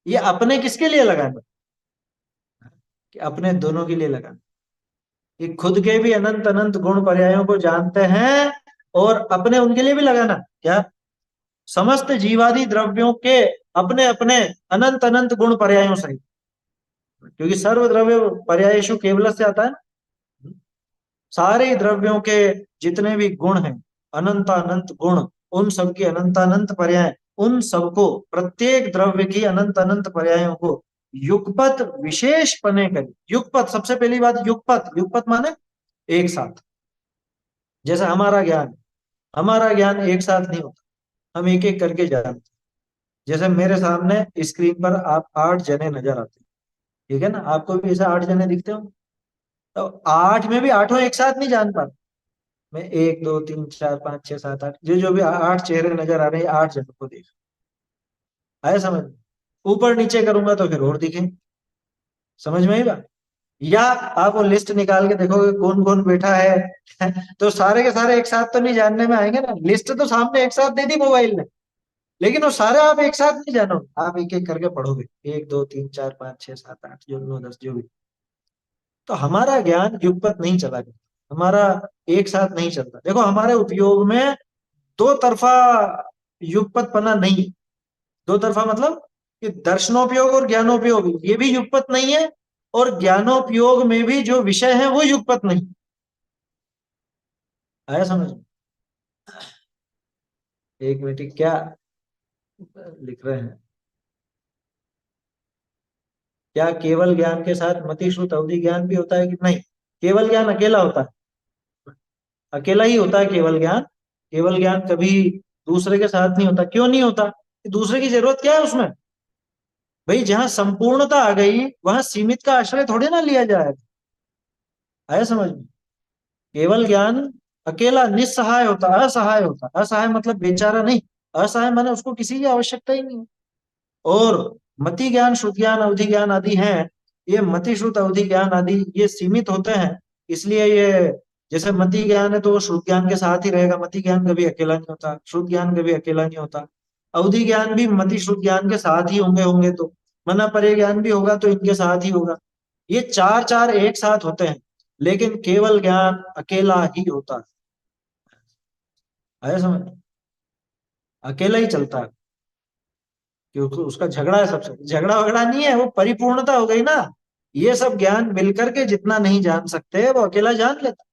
ये अपने किसके लिए लगाना? कि अपने दोनों के लिए लगाना। ये खुद के भी अनंत अनंत गुण पर्यायों को जानते हैं और अपने उनके लिए भी लगाना। क्या? समस्त जीवादि द्रव्यों के अपने अपने अनंत अनंत गुण पर्यायों सहित, क्योंकि सर्व द्रव्य पर्यायेषु केवल से आता है ना। सारे द्रव्यों के जितने भी गुण हैं, अनंत अनंत गुण, उन सबकी अनंत अनंत पर्याय, उन सबको, प्रत्येक द्रव्य की अनंत अनंत पर्यायों को युगपत विशेष पने करी। युगपत, सबसे पहली बात युगपत, युगपत माने एक साथ। जैसे हमारा ज्ञान एक साथ नहीं होता, हम एक एक करके जानते हैं। जैसे मेरे सामने स्क्रीन पर आप 8 जने नजर आते हैं, ठीक है ना? आपको भी ऐसे 8 जने दिखते हो, तो 8 में भी आठों एक साथ नहीं जान पाते। मैं 1 2 3 4 5 6 7 8, जो जो भी 8 चेहरे नजर आ रहे हैं, 8 जनों को देख आया समझ में? ऊपर नीचे करूंगा तो फिर और दिखे। समझ में आई बात? या आप वो लिस्ट निकाल के देखोगे कौन कौन बैठा है तो सारे के सारे एक साथ तो नहीं जानने में आएंगे ना। लिस्ट तो सामने एक साथ दे दी मोबाइल ने, लेकिन वो सारे आप एक साथ नहीं जानोगे, आप एक एक करके पढ़ोगे, 1 2 3 4 5 6 7 8 जो 9 10 जो भी। तो हमारा ज्ञान युगपत नहीं चला करता, हमारा एक साथ नहीं चलता। देखो हमारे उपयोग में दो तरफा युगपत पना नहीं। दो तरफा मतलब कि दर्शनोपयोग और ज्ञानोपयोग ये भी युगपत नहीं है, और ज्ञानोपयोग में भी जो विषय है वो युगपत नहीं। आया समझ में? एक मिनट, क्या लिख रहे हैं? क्या केवल ज्ञान के साथ मति श्रुत अवधि ज्ञान भी होता है कि नहीं? केवल ज्ञान अकेला होता है, अकेला ही होता है केवल ज्ञान। केवल ज्ञान कभी दूसरे के साथ नहीं होता। क्यों नहीं होता? दूसरे की जरूरत क्या है उसमें? भाई जहां संपूर्णता आ गई वहां सीमित का आश्रय थोड़ी ना लिया जाएगा। आया समझ में? केवल ज्ञान अकेला निस्सहाय होता, असहाय होता। असहाय मतलब बेचारा नहीं, असहाय माने उसको किसी की आवश्यकता ही नहीं है। और मति ज्ञान, श्रुत ज्ञान, अवधि ज्ञान आदि हैं, ये मति श्रुत अवधि ज्ञान आदि ये सीमित होते हैं। इसलिए ये, जैसे मति ज्ञान है तो वो श्रुत ज्ञान के साथ ही रहेगा, मति ज्ञान कभी अकेला नहीं होता, श्रुत ज्ञान कभी अकेला नहीं होता। अवधि ज्ञान भी मति श्रुत ज्ञान के साथ ही होंगे होंगे तो, मना परे ज्ञान भी होगा तो इनके साथ ही होगा। ये चार चार एक साथ होते हैं, लेकिन केवल ज्ञान अकेला ही होता है। आया समझ? अकेला ही चलता है, क्योंकि उसका झगड़ा है सबसे। झगड़ा वगड़ा नहीं है, वो परिपूर्णता हो गई ना। ये सब ज्ञान मिलकर के जितना नहीं जान सकते वो अकेला जान लेता।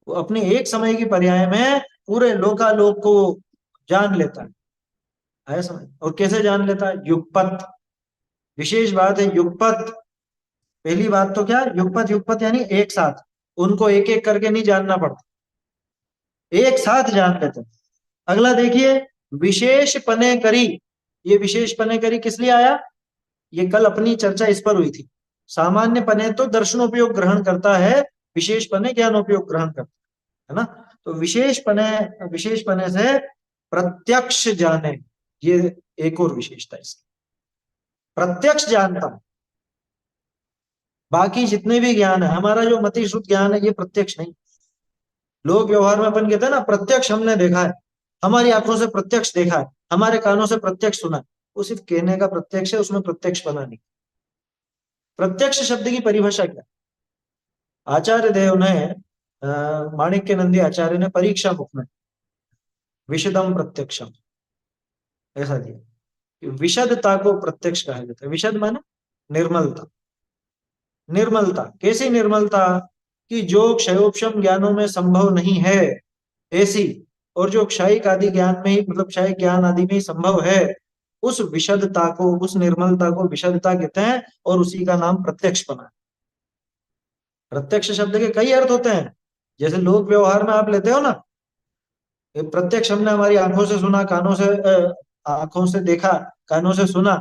वो अपने एक समय की पर्याय में पूरे लोकालोक को जान लेता है। आया समझ? और कैसे जान लेता है? युगपत। विशेष बात है युगपत। पहली बात तो क्या? युगपत, युगपत यानी एक साथ। उनको एक एक करके नहीं जानना पड़ता, एक साथ जान लेते हैं। अगला देखिए, विशेष पने करी। ये विशेष पने करी किस लिए आया? ये कल अपनी चर्चा इस पर हुई थी। सामान्य पने तो दर्शनोपयोग ग्रहण करता है, विशेष पने ज्ञानोपयोग ग्रहण करता है ना। तो विशेष पने से प्रत्यक्ष जाने, ये एक और विशेषता है इसकी। प्रत्यक्ष जानता है। बाकी जितने भी ज्ञान है, हमारा जो मति श्रुत ज्ञान है ये प्रत्यक्ष नहीं। लोग व्यवहार में अपन कहते हैं ना, प्रत्यक्ष हमने देखा है, हमारी आंखों से प्रत्यक्ष देखा है, हमारे कानों से प्रत्यक्ष सुना है। वो सिर्फ कहने का प्रत्यक्ष है, उसमें प्रत्यक्ष बना नहीं। प्रत्यक्ष शब्द की परिभाषा क्या? आचार्य देव ने, माणिक्य नंदी आचार्य ने परीक्षा बुक में विशदम प्रत्यक्षम ऐसा दिया कि विशदता को प्रत्यक्ष कहा जाता है। विशद माने निर्मलता। निर्मलता कैसी निर्मलता? कि जो क्षयोपशम ज्ञानों में संभव नहीं है ऐसी, और जो क्षयिक आदि ज्ञान में ही, मतलब क्षयिक ज्ञान आदि में ही संभव है, उस विशदता को, उस निर्मलता को विशदता कहते हैं, और उसी का नाम प्रत्यक्ष बना है। प्रत्यक्ष शब्द के कई अर्थ होते हैं। जैसे लोक व्यवहार में आप लेते हो ना, ये प्रत्यक्ष हमने हमारी आंखों से सुना, कानों से आंखों से देखा, कानों से सुना।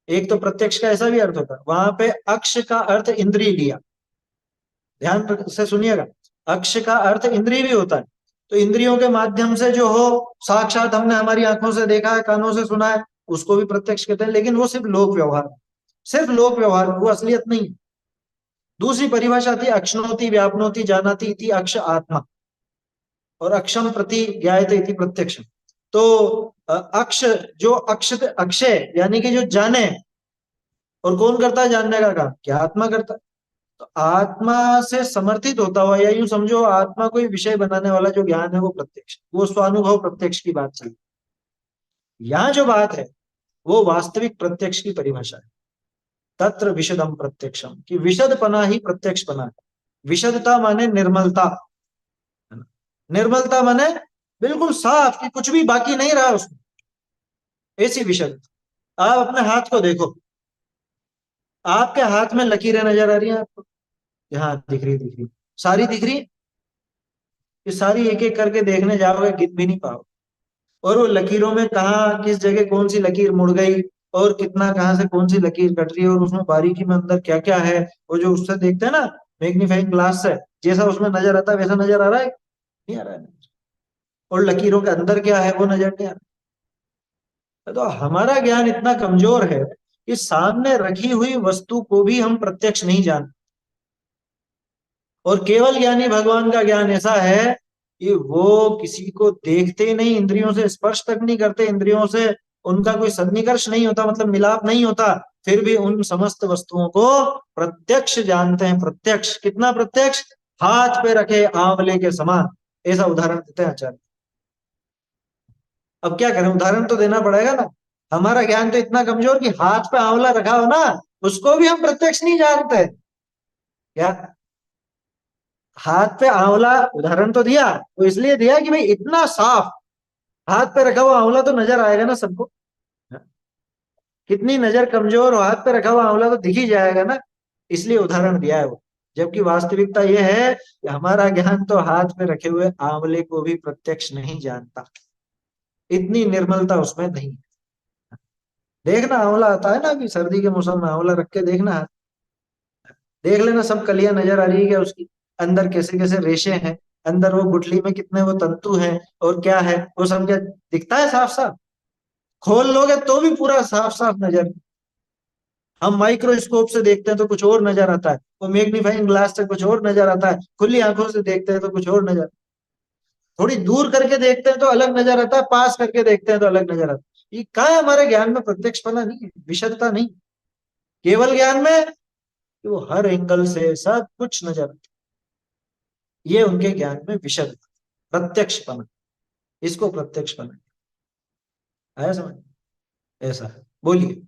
एक तो प्रत्यक्ष का ऐसा भी अर्थ होता है, वहां पे अक्ष का अर्थ इंद्रिय लिया। ध्यान से सुनिएगा, अक्ष का अर्थ इंद्रिय भी होता है। तो इंद्रियों के माध्यम से जो हो, साक्षात हमने हमारी आंखों से देखा है, कानों से सुना है, उसको भी प्रत्यक्ष कहते हैं। लेकिन वो सिर्फ लोक व्यवहार, सिर्फ लोक व्यवहार, वो असलियत नहीं है। दूसरी परिभाषा थी अक्षनोति व्यापनोति जानाति इति अक्ष आत्मा। और अक्षम प्रति ज्ञायते इति प्रत्यक्षम। तो अक्ष जो अक्षय यानी कि जो जाने, और कौन करता है जानने का काम? क्या आत्मा करता है। तो आत्मा से समर्थित होता हुआ, या यूं समझो आत्मा कोई विषय बनाने वाला जो ज्ञान है वो प्रत्यक्ष, वो स्वानुभव प्रत्यक्ष की बात चल। यहाँ जो बात है वो वास्तविक प्रत्यक्ष की परिभाषा है। तत्र विशदम प्रत्यक्षम, कि विशदपना ही प्रत्यक्ष बना है। विशदता माने निर्मलता, है ना? निर्मलता माने बिल्कुल साफ, कि कुछ भी बाकी नहीं रहा उसमें, ऐसी विशद। आप अपने हाथ को देखो, आपके हाथ में लकीरें नजर आ रही हैं आपको? यहाँ दिख रही, सारी दिख रही। ये सारी एक एक करके देखने जाओगे गिन भी नहीं पाओ। और वो लकीरों में कहाँ किस जगह कौन सी लकीर मुड़ गई, और कितना कहाँ से कौन सी लकीर कट रही है, और उसमें बारीकी में अंदर क्या क्या है, वो जो उससे देखते हैं ना मैग्नीफाइंग ग्लास से, जैसा उसमें नजर आता है वैसा नजर आ रहा है? नहीं आ रहा है। और लकीरों के अंदर क्या है वो नजर नहीं आ रहा। तो हमारा ज्ञान इतना कमजोर है कि सामने रखी हुई वस्तु को भी हम प्रत्यक्ष नहीं जानते। और केवल ज्ञानी भगवान का ज्ञान ऐसा है कि वो किसी को देखते ही नहीं, इंद्रियों से स्पर्श तक नहीं करते, इंद्रियों से उनका कोई सन्निकर्ष नहीं होता, मतलब मिलाप नहीं होता, फिर भी उन समस्त वस्तुओं को प्रत्यक्ष जानते हैं। प्रत्यक्ष, कितना प्रत्यक्ष? हाथ पे रखे आंवले के समान, ऐसा उदाहरण देते हैं आचार्य। अब क्या करें, उदाहरण तो देना पड़ेगा ना। हमारा ज्ञान तो इतना कमजोर कि हाथ पे आंवला रखा हो ना, उसको भी हम प्रत्यक्ष नहीं जानते। क्या हाथ पे आंवला उदाहरण तो दिया, वो इसलिए दिया कि भाई इतना साफ हाथ पे रखा हुआ आंवला तो नजर आएगा ना सबको। कितनी नजर कमजोर हो, हाथ पे रखा हुआ आंवला तो दिख ही जाएगा ना, इसलिए उदाहरण दिया है वो। जबकि वास्तविकता यह है कि हमारा ज्ञान तो हाथ पे रखे हुए आंवले को भी प्रत्यक्ष नहीं जानता, इतनी निर्मलता उसमें नहीं है। देखना आंवला आता है ना, अभी सर्दी के मौसम में आंवला रख के देखना, देख लेना सब कलियां नजर आ रही है क्या उसकी, अंदर कैसे कैसे रेशे हैं, अंदर वो गुठली में कितने वो तंतु हैं, और क्या है वो सब क्या दिखता है साफ साफ? खोल लोगे तो भी पूरा साफ साफ नजर। हम माइक्रोस्कोप से देखते हैं तो कुछ और नजर आता है, वो मैग्नीफाइंग ग्लास से कुछ और नजर आता है, खुली आंखों से देखते हैं तो कुछ और नजर, थोड़ी दूर करके देखते हैं तो अलग नजर आता है, पास करके देखते हैं तो अलग नजर आता है। ये कहाँ है हमारे ज्ञान में प्रत्यक्षपना नहीं है, विशदता नहीं। केवल ज्ञान में कि वो हर एंगल से सब कुछ नजर आता है। ये उनके ज्ञान में विशद प्रत्यक्षपना, इसको प्रत्यक्षपना आया समझ? ऐसा है, बोलिए।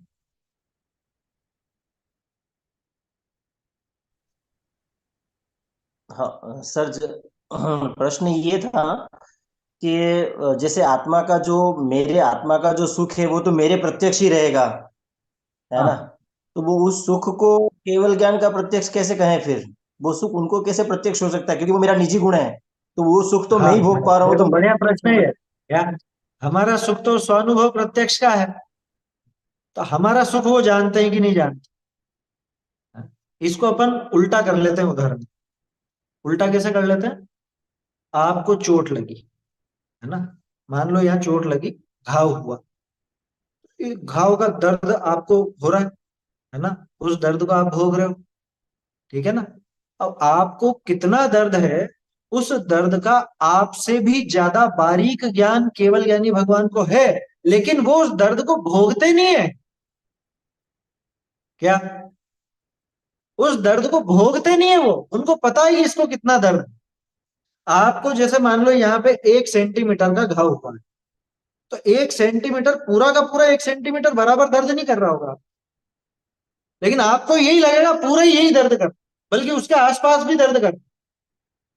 हाँ सर, प्रश्न ये था कि जैसे आत्मा का जो, मेरे आत्मा का जो सुख है वो तो मेरे प्रत्यक्ष ही रहेगा, है ना? हाँ तो वो उस सुख को केवल ज्ञान का प्रत्यक्ष कैसे कहें फिर? वो सुख उनको कैसे प्रत्यक्ष हो सकता है, क्योंकि वो मेरा निजी गुण है। तो वो सुख तो मैं हाँ, ही भोग पा रहा हूँ, तो देखो बढ़िया प्रश्न है ये। यार हमारा सुख तो स्वानुभव प्रत्यक्ष का है, तो हमारा सुख वो जानते हैं कि नहीं जानते? हाँ? इसको अपन उल्टा कर लेते हैं उदाहरण। उल्टा कैसे कर लेते हैं? आपको चोट लगी, है ना, मान लो यहाँ चोट लगी, घाव हुआ, ये घाव का दर्द आपको हो रहा है ना, उस दर्द को आप भोग रहे हो, ठीक है ना। अब आपको कितना दर्द है, उस दर्द का आपसे भी ज्यादा बारीक ज्ञान केवल ज्ञानी भगवान को है, लेकिन वो उस दर्द को भोगते नहीं है। क्या? उस दर्द को भोगते नहीं है वो, उनको पता है कि इसको कितना दर्द है। आपको जैसे मान लो यहाँ पे 1 सेंटीमीटर का घाव हुआ है, तो 1 सेंटीमीटर पूरा का पूरा 1 सेंटीमीटर बराबर दर्द नहीं कर रहा होगा, लेकिन आपको यही लगेगा पूरा ही यही दर्द कर, बल्कि उसके आसपास भी दर्द कर।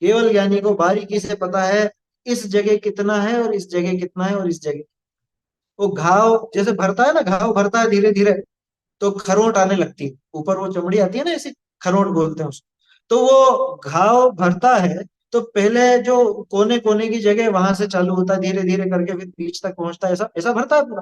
केवल ज्ञानी को बारीकी से पता है इस जगह कितना है, और इस जगह कितना है, और इस जगह। वो घाव जैसे भरता है ना, घाव भरता है धीरे धीरे, तो खरोंट आने लगती है, ऊपर वो चमड़ी आती है ना ऐसी, खरोंट बोलते हैं उसको। तो वो घाव भरता है, तो पहले जो कोने कोने की जगह वहां से चालू होता है, धीरे धीरे करके फिर बीच तक पहुंचता है, ऐसा ऐसा भरता है पूरा।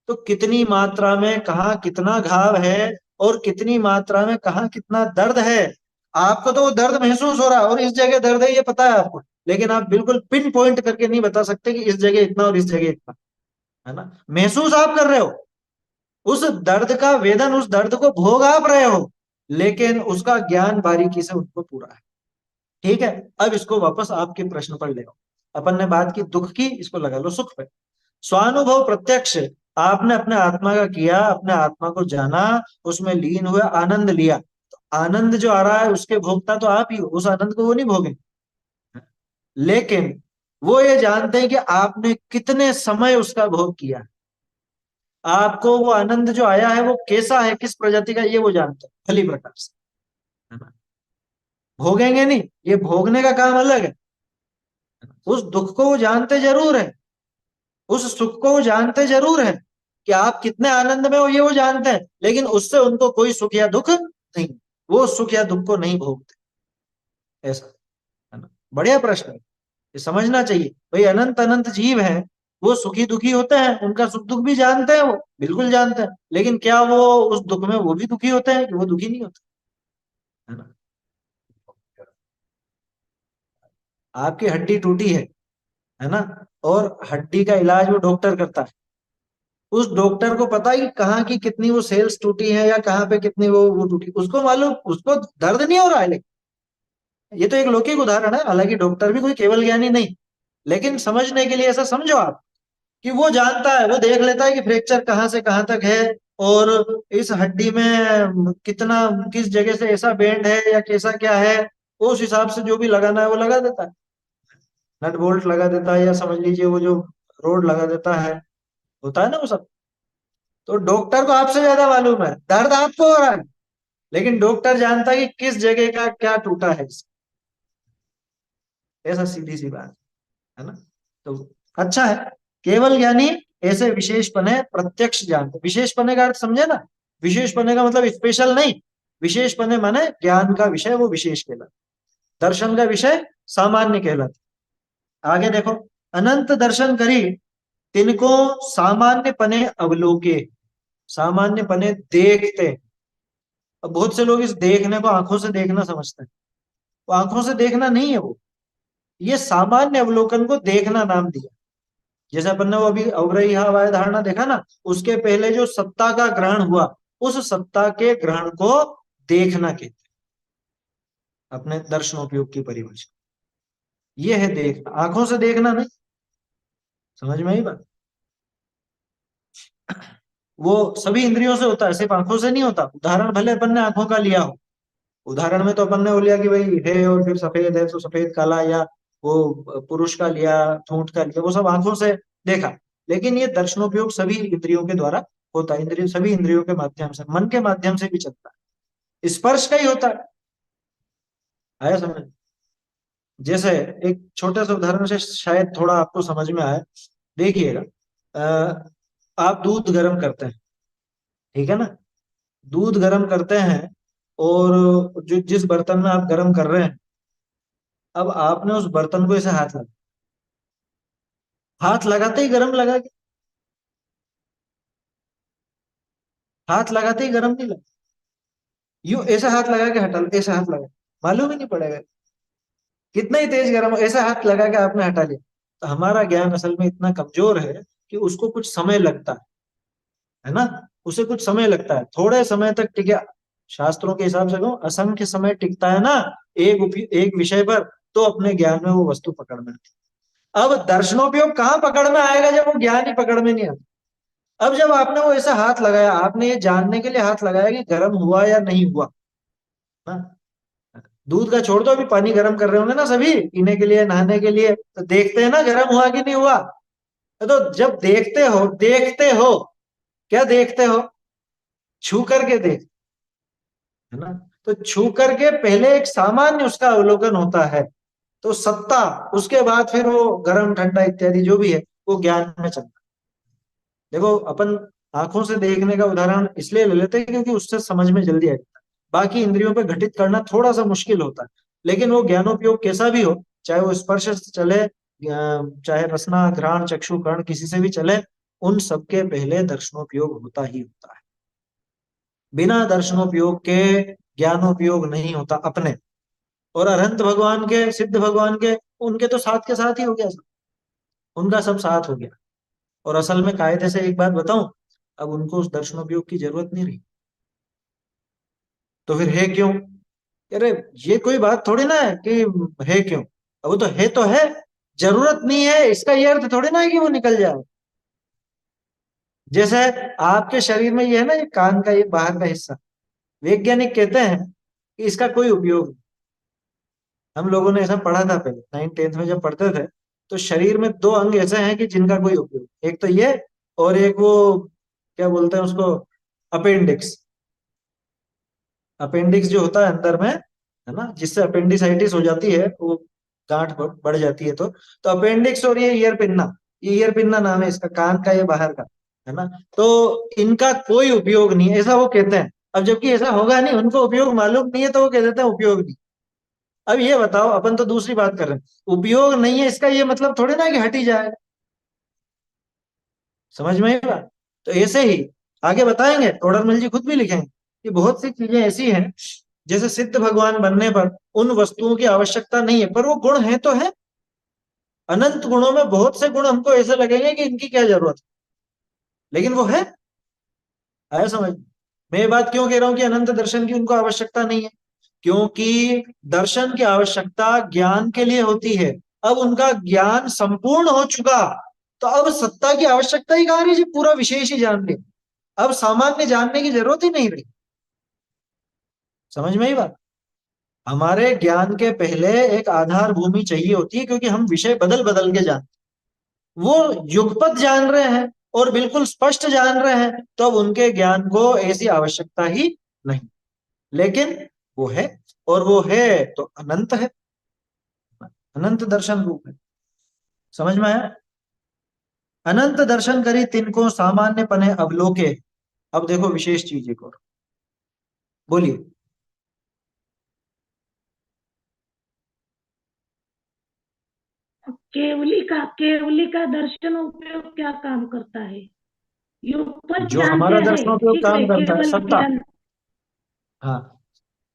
तो कितनी मात्रा में कहाँ कितना घाव है, और कितनी मात्रा में कहाँ कितना दर्द है, आपको तो वो दर्द महसूस हो रहा है, और इस जगह दर्द है ये पता है आपको, लेकिन आप बिल्कुल पिन पॉइंट करके नहीं बता सकते कि इस जगह इतना और इस जगह इतना, है ना। महसूस आप कर रहे हो उस दर्द का वेदन, उस दर्द को भोग आप रहे हो, लेकिन उसका ज्ञान बारीकी से उनको पूरा है। ठीक है, अब इसको वापस आपके प्रश्न पर ले आओ। अपन ने बात की दुख की, इसको लगा लो सुख पे। स्वानुभव प्रत्यक्ष, आपने अपने आत्मा का किया, अपने आत्मा को जाना, उसमें लीन हुए, आनंद लिया। तो आनंद जो आ रहा है उसके भोक्ता तो आप ही हो, उस आनंद को वो नहीं भोगे। लेकिन वो ये जानते हैं कि आपने कितने समय उसका भोग किया, आपको वो आनंद जो आया है वो कैसा है, किस प्रजाति का, ये वो जानते हैं भली प्रकार से, है ना। भोगेंगे नहीं, ये भोगने का काम अलग है। उस दुख को वो जानते जरूर है, उस सुख को वो जानते जरूर है कि आप कितने आनंद में हो, ये वो जानते हैं, लेकिन उससे उनको कोई सुख या दुख नहीं, वो सुख या दुख को नहीं भोगते, ऐसा, है ना। बढ़िया प्रश्न है, ये समझना चाहिए भाई। अनंत अनंत जीव हैं, वो सुखी दुखी होते हैं, उनका सुख दुख भी जानते हैं, वो बिल्कुल जानते हैं, लेकिन क्या वो उस दुख में वो भी दुखी होते हैं कि वो दुखी नहीं होते, है ना। आपकी हड्डी टूटी है ना, और हड्डी का इलाज वो डॉक्टर करता है। उस डॉक्टर को पता है कि कहाँ की कितनी वो सेल्स टूटी है या कहाँ पे कितनी वो टूटी, उसको मालूम, उसको दर्द नहीं हो रहा है। लेकिन ये तो एक लौकिक उदाहरण है, हालांकि डॉक्टर भी कोई केवल ज्ञानी नहीं, लेकिन समझने के लिए ऐसा समझो आप कि वो जानता है, वो देख लेता है कि फ्रैक्चर कहाँ से कहाँ तक है, और इस हड्डी में कितना, किस जगह से ऐसा बैंड है या कैसा क्या है, उस हिसाब से जो भी लगाना है वो लगा देता है, नट बोल्ट लगा देता है, या समझ लीजिए वो जो रोड लगा देता है, होता है ना वो सब। तो डॉक्टर को आपसे ज्यादा मालूम है, दर्द आपको हो रहा है, लेकिन डॉक्टर जानता है कि किस जगह का क्या टूटा है, ऐसा सीधी सी बात है ना। तो अच्छा है, केवल ज्ञानी ऐसे विशेषपने प्रत्यक्ष जानते। विशेषपने का अर्थ समझे ना, विशेषपने का मतलब स्पेशल नहीं, विशेषपने माने ज्ञान का विषय वो विशेष कहलाता, दर्शन का विषय सामान्य कहलाता। आगे देखो, अनंत दर्शन करी तिनको सामान्य पने अवलोके, सामान्य पने देखते। अब बहुत से लोग इस देखने को आंखों से देखना समझते हैं, वो आंखों से देखना नहीं है, वो ये सामान्य अवलोकन को देखना नाम दिया। जैसे अपन ने वो अभी अवग्रही हवाय धारणा देखा ना, उसके पहले जो सत्ता का ग्रहण हुआ, उस सत्ता के ग्रहण को देखना कहते हैं, अपने दर्शनोपयोग की परिभाषा ये है देखना, आंखों से देखना नहीं। समझ में आई बात। वो सभी इंद्रियों से होता है, सिर्फ आंखों से नहीं होता। उदाहरण भले अपन ने आंखों का लिया हो, उदाहरण में तो अपन ने वो लिया कि भाई है और फिर सफेद है तो सफेद काला, या वो पुरुष का लिया, ठूंठ का लिया, वो सब आंखों से देखा। लेकिन ये दर्शनोपयोग सभी इंद्रियों के द्वारा होता है, इंद्रियों, सभी इंद्रियों के माध्यम से, मन के माध्यम से भी चलता है, स्पर्श का ही होता है। आया समझ। जैसे एक छोटे से उदाहरण से शायद थोड़ा आपको समझ में आए, देखिएगा। आप दूध गर्म करते हैं, ठीक है ना, दूध गर्म करते हैं, और जो जिस बर्तन में आप गर्म कर रहे हैं, अब आपने उस बर्तन को ऐसे हाथ लगाते ही गर्म लगा के, हाथ लगाते ही गर्म नहीं लगा, यूं ऐसा हाथ लगा के हटा लो, ऐसा हाथ लगा, मालूम ही नहीं पड़ेगा कितना ही तेज गर्म हो, ऐसा हाथ लगा के आपने हटा लिया। तो हमारा ज्ञान असल में इतना कमजोर है कि उसको कुछ समय लगता है ना, उसे कुछ समय लगता है, थोड़े समय तक टिके, शास्त्रों के हिसाब से कहूं असंख्य समय टिकता है ना एक विषय पर, तो अपने ज्ञान में वो वस्तु पकड़ में आती है। अब दर्शनोपयोग कहाँ पकड़ में आएगा जब वो ज्ञान ही पकड़ में नहीं आता। अब जब आपने वो ऐसा हाथ लगाया, आपने ये जानने के लिए हाथ लगाया कि गर्म हुआ या नहीं हुआ ना, दूध का छोड़ दो, अभी पानी गर्म कर रहे होंगे ना सभी, पीने के लिए, नहाने के लिए, तो देखते हैं ना गर्म हुआ कि नहीं हुआ। तो जब देखते हो क्या देखते हो, छू करके देख, है ना। तो छू करके पहले एक सामान्य उसका अवलोकन होता है, तो सत्ता, उसके बाद फिर वो गर्म ठंडा इत्यादि जो भी है वो ज्ञान में चलता है। देखो अपन आंखों से देखने का उदाहरण इसलिए ले लेते हैं क्योंकि उससे समझ में जल्दी आ जाता है, बाकी इंद्रियों पे घटित करना थोड़ा सा मुश्किल होता है। लेकिन वो ज्ञानोपयोग कैसा भी हो, चाहे वो स्पर्श से चले, चाहे रसना घ्राण चक्षु कर्ण किसी से भी चले, उन सबके पहले दर्शनोपयोग होता ही होता है। बिना दर्शनोपयोग के ज्ञानोपयोग नहीं होता अपने। और अरहंत भगवान के, सिद्ध भगवान के, उनके तो साथ के साथ ही हो गया सब, उनका सब साथ हो गया। और असल में कायदे से एक बात बताऊं, अब उनको उस दर्शनोपयोग की जरूरत नहीं रही, तो फिर है क्यों। अरे ये कोई बात थोड़ी ना है कि है क्यों, अब वो तो है, तो है, जरूरत नहीं है इसका ये अर्थ थोड़ी ना है कि वो निकल जाए। जैसे आपके शरीर में ये है ना, ये कान का ये बाहर का हिस्सा, वैज्ञानिक कहते हैं कि इसका कोई उपयोग नहीं। हम लोगों ने ऐसा पढ़ा था पहले 9th 10th में जब पढ़ते थे, तो शरीर में दो अंग ऐसे हैं कि जिनका कोई उपयोग, एक तो ये और एक वो क्या बोलते हैं उसको, अपेंडिक्स। अपेंडिक्स जो होता है अंदर में, है ना, जिससे अपेंडिसाइटिस हो जाती है, वो गांठ बढ़ जाती है। तो अपेंडिक्स और ये ईयर पिन्ना, ये ईयर पिन्ना नाम है इसका, कान का ये बाहर का, है ना। तो इनका कोई उपयोग नहीं है ऐसा वो कहते हैं। अब जबकि ऐसा होगा नहीं, उनको उपयोग मालूम नहीं है तो वो कह देते हैं उपयोग नहीं। अब ये बताओ, अपन तो दूसरी बात कर रहे हैं, उपयोग नहीं है इसका ये मतलब थोड़ी ना कि हट ही जाए। समझ में आई बात? तो ऐसे ही आगे बताएंगे, टोडरमल जी खुद भी लिखेंगे कि बहुत सी चीजें ऐसी हैं जैसे सिद्ध भगवान बनने पर उन वस्तुओं की आवश्यकता नहीं है, पर वो गुण है तो है। अनंत गुणों में बहुत से गुण हमको ऐसे लगेंगे कि इनकी क्या जरूरत है, लेकिन वो है। आया समझ में? मैं ये बात क्यों कह रहा हूं कि अनंत दर्शन की उनको आवश्यकता नहीं है? क्योंकि दर्शन की आवश्यकता ज्ञान के लिए होती है। अब उनका ज्ञान संपूर्ण हो चुका, तो अब सत्ता की आवश्यकता ही कहां रही जी, पूरा विशेष ही जान ले। अब सामान्य जानने की जरूरत ही नहीं रही। समझ में ही बात? हमारे ज्ञान के पहले एक आधार भूमि चाहिए होती है, क्योंकि हम विषय बदल बदल के जानते हैं। वो युगपत जान रहे हैं और बिल्कुल स्पष्ट जान रहे हैं, तो अब उनके ज्ञान को ऐसी आवश्यकता ही नहीं। लेकिन वो है, और वो है तो अनंत है, अनंत दर्शन रूप है। समझ में आया? अनंत दर्शन करी तिनको सामान्य पने अवलोके। अब देखो विशेष चीज एक और, बोलिए। केवली का दर्शन उपयोग क्या काम करता है? युगपत जो जानते हमारा हैं, दर्शनोपयोग ठीक है, काम करता है, केवल सत्ता। ज्ञान। हाँ,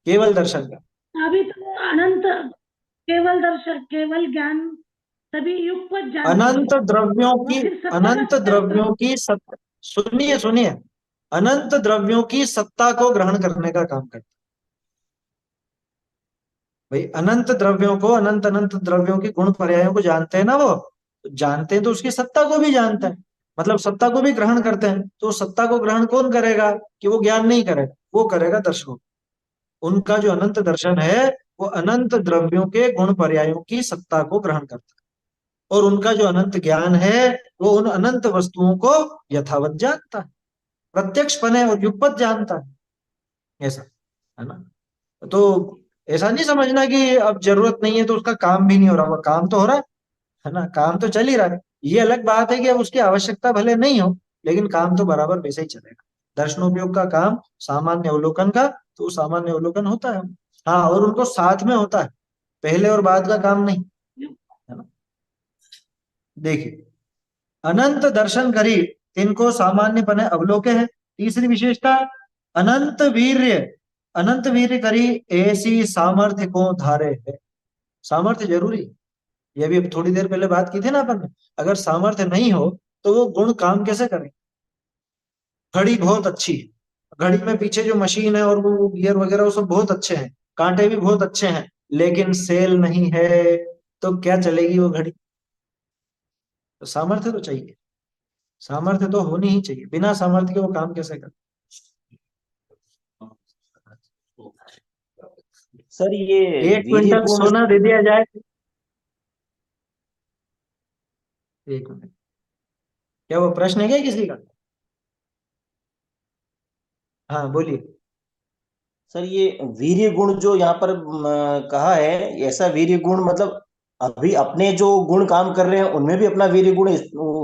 केवल दर्शन का। अभी तो अनंत, केवल दर्शन, केवल ज्ञान सभी युगपत जानते हैं, अनंत द्रव्यों वह की, फिर सत्ता का अनंत क्या द्रव्यों काम? की सत्ता, सुनिए सुनिए, अनंत द्रव्यों की सत्ता को ग्रहण करने का काम करता है। भाई अनंत द्रव्यों को, अनंत अनंत द्रव्यों की गुण पर्यायों को जानते हैं ना वो, तो जानते हैं तो उसकी सत्ता को भी जानते हैं, मतलब सत्ता को भी ग्रहण करते हैं। तो सत्ता को ग्रहण कौन करेगा? कि वो ज्ञान नहीं करेगा, वो करेगा दर्शन। उनका जो अनंत दर्शन है, वो अनंत द्रव्यों के गुण पर्यायों की सत्ता को ग्रहण करता है। और उनका जो अनंत ज्ञान है, वो उन अनंत वस्तुओं को यथावत जानता है, प्रत्यक्षपने और युगपत जानता है। ऐसा है ना। तो ऐसा नहीं समझना कि अब जरूरत नहीं है तो उसका काम भी नहीं हो रहा, वो काम तो हो रहा है ना, काम तो चल ही रहा है। ये अलग बात है कि अब उसकी आवश्यकता भले नहीं हो, लेकिन काम तो बराबर वैसे ही चलेगा। दर्शनोपयोग का काम सामान्य अवलोकन का, तो वो सामान्य अवलोकन होता है। हाँ, और उनको साथ में होता है, पहले और बाद का काम नहीं, है ना। देखिए, अनंत दर्शन करी तिनको सामान्यपने अवलोके है। तीसरी विशेषता, अनंत वीर्य, अनंत वीर्य करी ऐसी सामर्थ्य को धारे है। सामर्थ्य जरूरी है। ये भी अब थोड़ी देर पहले बात की थी ना अपन ने, अगर सामर्थ्य नहीं हो तो वो गुण काम कैसे करें? घड़ी बहुत अच्छी है, घड़ी में पीछे जो मशीन है और वो गियर वगैरह वो सब बहुत अच्छे हैं, कांटे भी बहुत अच्छे हैं, लेकिन सेल नहीं है, तो क्या चलेगी वो घड़ी? तो सामर्थ्य तो चाहिए, सामर्थ्य तो होनी ही चाहिए, बिना सामर्थ्य के वो काम कैसे कर? सर ये 1 क्विंटल वीर्य गुण। सोना दे दिया जाए। एक मिनट, क्या वो प्रश्न है क्या किसी का? हाँ बोलिए। सर ये वीर्य गुण जो यहाँ पर कहा है, ऐसा वीर्य गुण मतलब अभी अपने जो गुण काम कर रहे हैं उनमें भी अपना वीर्य गुण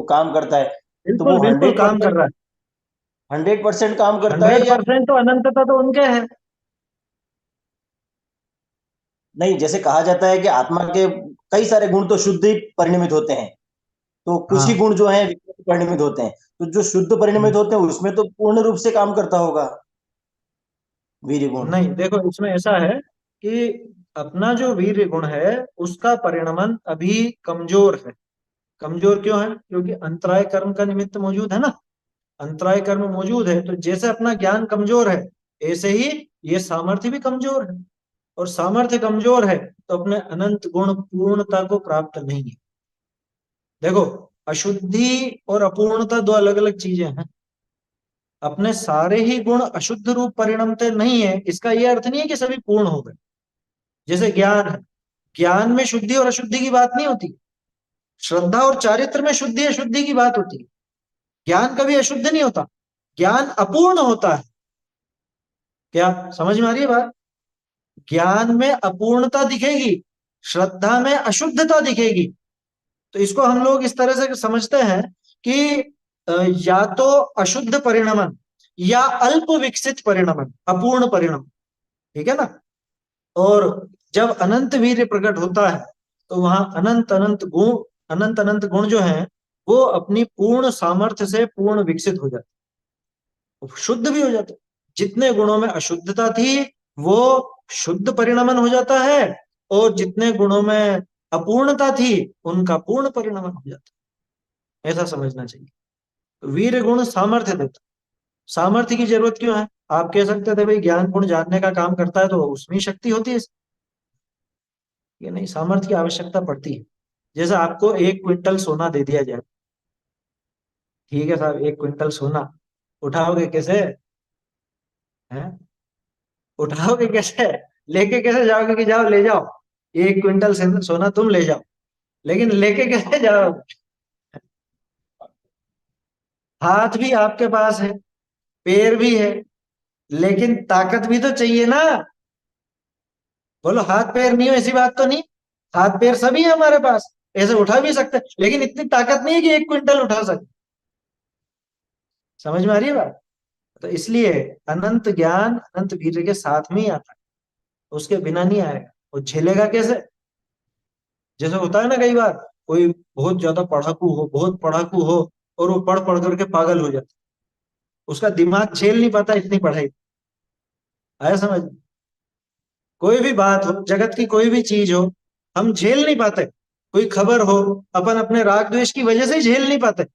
काम करता है, तो बिल्कुल वो बिल्कुल हंड्रेड काम कर परसेंट रहा है। 100% काम करता है हंड्रेड या परसेंट तो अनंतता तो उनके है। नहीं? जैसे कहा जाता है कि आत्मा के कई सारे गुण तो शुद्ध ही परिणमित होते हैं, तो कुछ ही हाँ। गुण जो है विकृत परिणमित होते हैं, तो जो शुद्ध परिणमित हम्म। होते हैं उसमें तो पूर्ण रूप से काम करता होगा वीर्य गुण। नहीं, देखो इसमें ऐसा है कि अपना जो वीर्य गुण है उसका परिणमन अभी कमजोर है। कमजोर क्यों है? क्योंकि अंतराय कर्म का निमित्त मौजूद है ना। अंतराय कर्म मौजूद है, तो जैसे अपना ज्ञान कमजोर है, ऐसे ही ये सामर्थ्य भी कमजोर है। और सामर्थ्य कमजोर है तो अपने अनंत गुण पूर्णता को प्राप्त नहीं है। देखो, अशुद्धि और अपूर्णता दो अलग अलग चीजें हैं। अपने सारे ही गुण अशुद्ध रूप परिणमते नहीं है, इसका यह अर्थ नहीं है कि सभी पूर्ण हो गए। जैसे ज्ञान है, ज्ञान में शुद्धि और अशुद्धि की बात नहीं होती। श्रद्धा और चारित्र में शुद्धि अशुद्धि की बात होती है। ज्ञान कभी अशुद्ध नहीं होता, ज्ञान अपूर्ण होता है। क्या समझ में आ रही है बात? ज्ञान में अपूर्णता दिखेगी, श्रद्धा में अशुद्धता दिखेगी। तो इसको हम लोग इस तरह से समझते हैं कि या तो अशुद्ध परिणमन या अल्प विकसित परिणमन, अपूर्ण परिणम। ठीक है ना? और जब अनंत वीर्य प्रकट होता है तो वहां अनंत अनंत गुण जो हैं वो अपनी पूर्ण सामर्थ्य से पूर्ण विकसित हो जाते, शुद्ध भी हो जाते। जितने गुणों में अशुद्धता थी वो शुद्ध परिणमन हो जाता है, और जितने गुणों में अपूर्णता थी उनका पूर्ण परिणमन हो जाता है। ऐसा समझना चाहिए। तो वीर गुण सामर्थ्य देता। सामर्थ्य की जरूरत क्यों है? आप कह सकते थे भाई ज्ञान गुण जानने का काम करता है तो उसमें शक्ति होती है। ये नहीं, सामर्थ्य की आवश्यकता पड़ती है। जैसे आपको 1 क्विंटल सोना दे दिया जाए, ठीक है साहब, 1 क्विंटल सोना उठाओगे कैसे? हैं? उठाओगे कैसे? लेके कैसे जाओगे कि जाओ ले जाओ 1 क्विंटल सोना तुम ले जाओ, लेकिन लेके कैसे जाओ? हाथ भी आपके पास है, पैर भी है, लेकिन ताकत भी तो चाहिए ना। बोलो हाथ पैर नहीं हो ऐसी बात तो नहीं, हाथ पैर सभी है हमारे पास, ऐसे उठा भी सकते हैं, लेकिन इतनी ताकत नहीं है कि 1 क्विंटल उठा सके। समझ में आ रही है बात? तो इसलिए अनंत ज्ञान अनंत वीर्य के साथ में ही आता है, उसके बिना नहीं आएगा। वो झेलेगा कैसे? जैसे होता है ना कई बार, कोई बहुत ज्यादा पढ़ाकू हो, बहुत पढ़ाकू हो, और वो पढ़ पढ़ करके पागल हो जाता है, उसका दिमाग झेल नहीं पाता इतनी पढ़ाई। आया समझ? कोई भी बात हो, जगत की कोई भी चीज हो, हम झेल नहीं पाते। कोई खबर हो, अपन अपने राग द्वेष की वजह से ही झेल नहीं पाते।